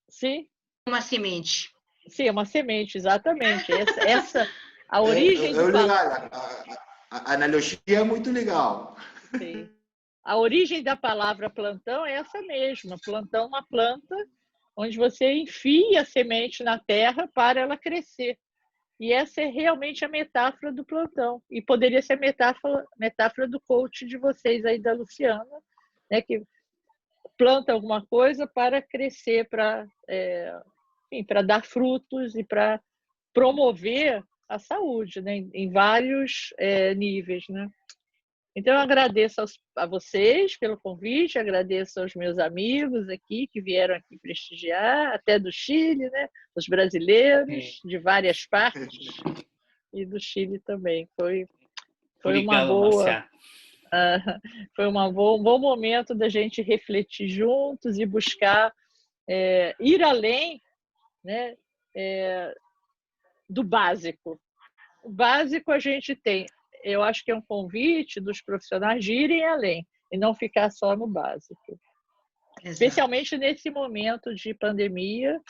Sim. Uma semente. Sim, uma semente, exatamente. A origem do legal. A analogia é muito legal. Sim. A origem da palavra plantão é essa mesma. Plantão, uma planta onde você enfia a semente na terra para ela crescer. E essa é realmente a metáfora do plantão. E poderia ser a metáfora do coach de vocês aí, da Luciana, né, que planta alguma coisa para crescer, para dar frutos e para promover a saúde, né, em vários níveis, né? Então, eu agradeço a vocês pelo convite, agradeço aos meus amigos aqui que vieram aqui prestigiar, até do Chile, né? Os brasileiros de várias partes e do Chile também. Foi uma boa, foi um bom momento da gente refletir juntos e buscar ir além, né? Do básico. O básico a gente tem. Eu acho que é um convite dos profissionais de irem além e não ficar só no básico. Exato. Especialmente nesse momento de pandemia.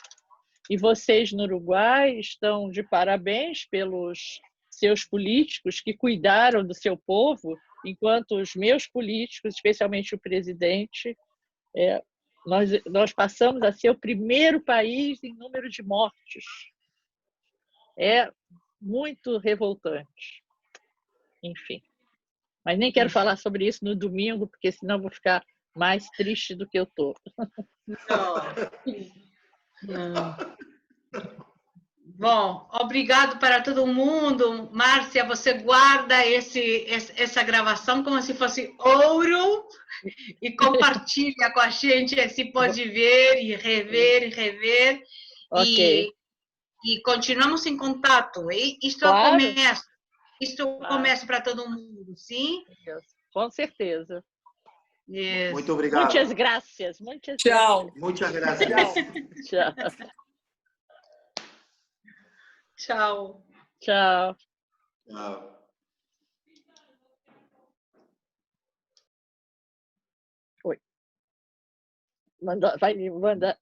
E vocês no Uruguai estão de parabéns pelos seus políticos que cuidaram do seu povo, enquanto os meus políticos, especialmente o presidente, nós passamos a ser o primeiro país em número de mortes. É muito revoltante. Enfim. Mas nem quero falar sobre isso no domingo, porque senão vou ficar mais triste do que eu estou. Não. Bom, obrigado para todo mundo. Márcia, você guarda essa gravação como se fosse ouro e compartilha com a gente, assim pode ver e rever e rever. Okay. E continuamos em contato. Isto claro. Começa para todo mundo, sim? Com certeza. Yes. Muito obrigado. Muitas graças. Tchau. Muitas graças. Tchau. Tchau. Tchau. Tchau. Oi. Vai me mandar.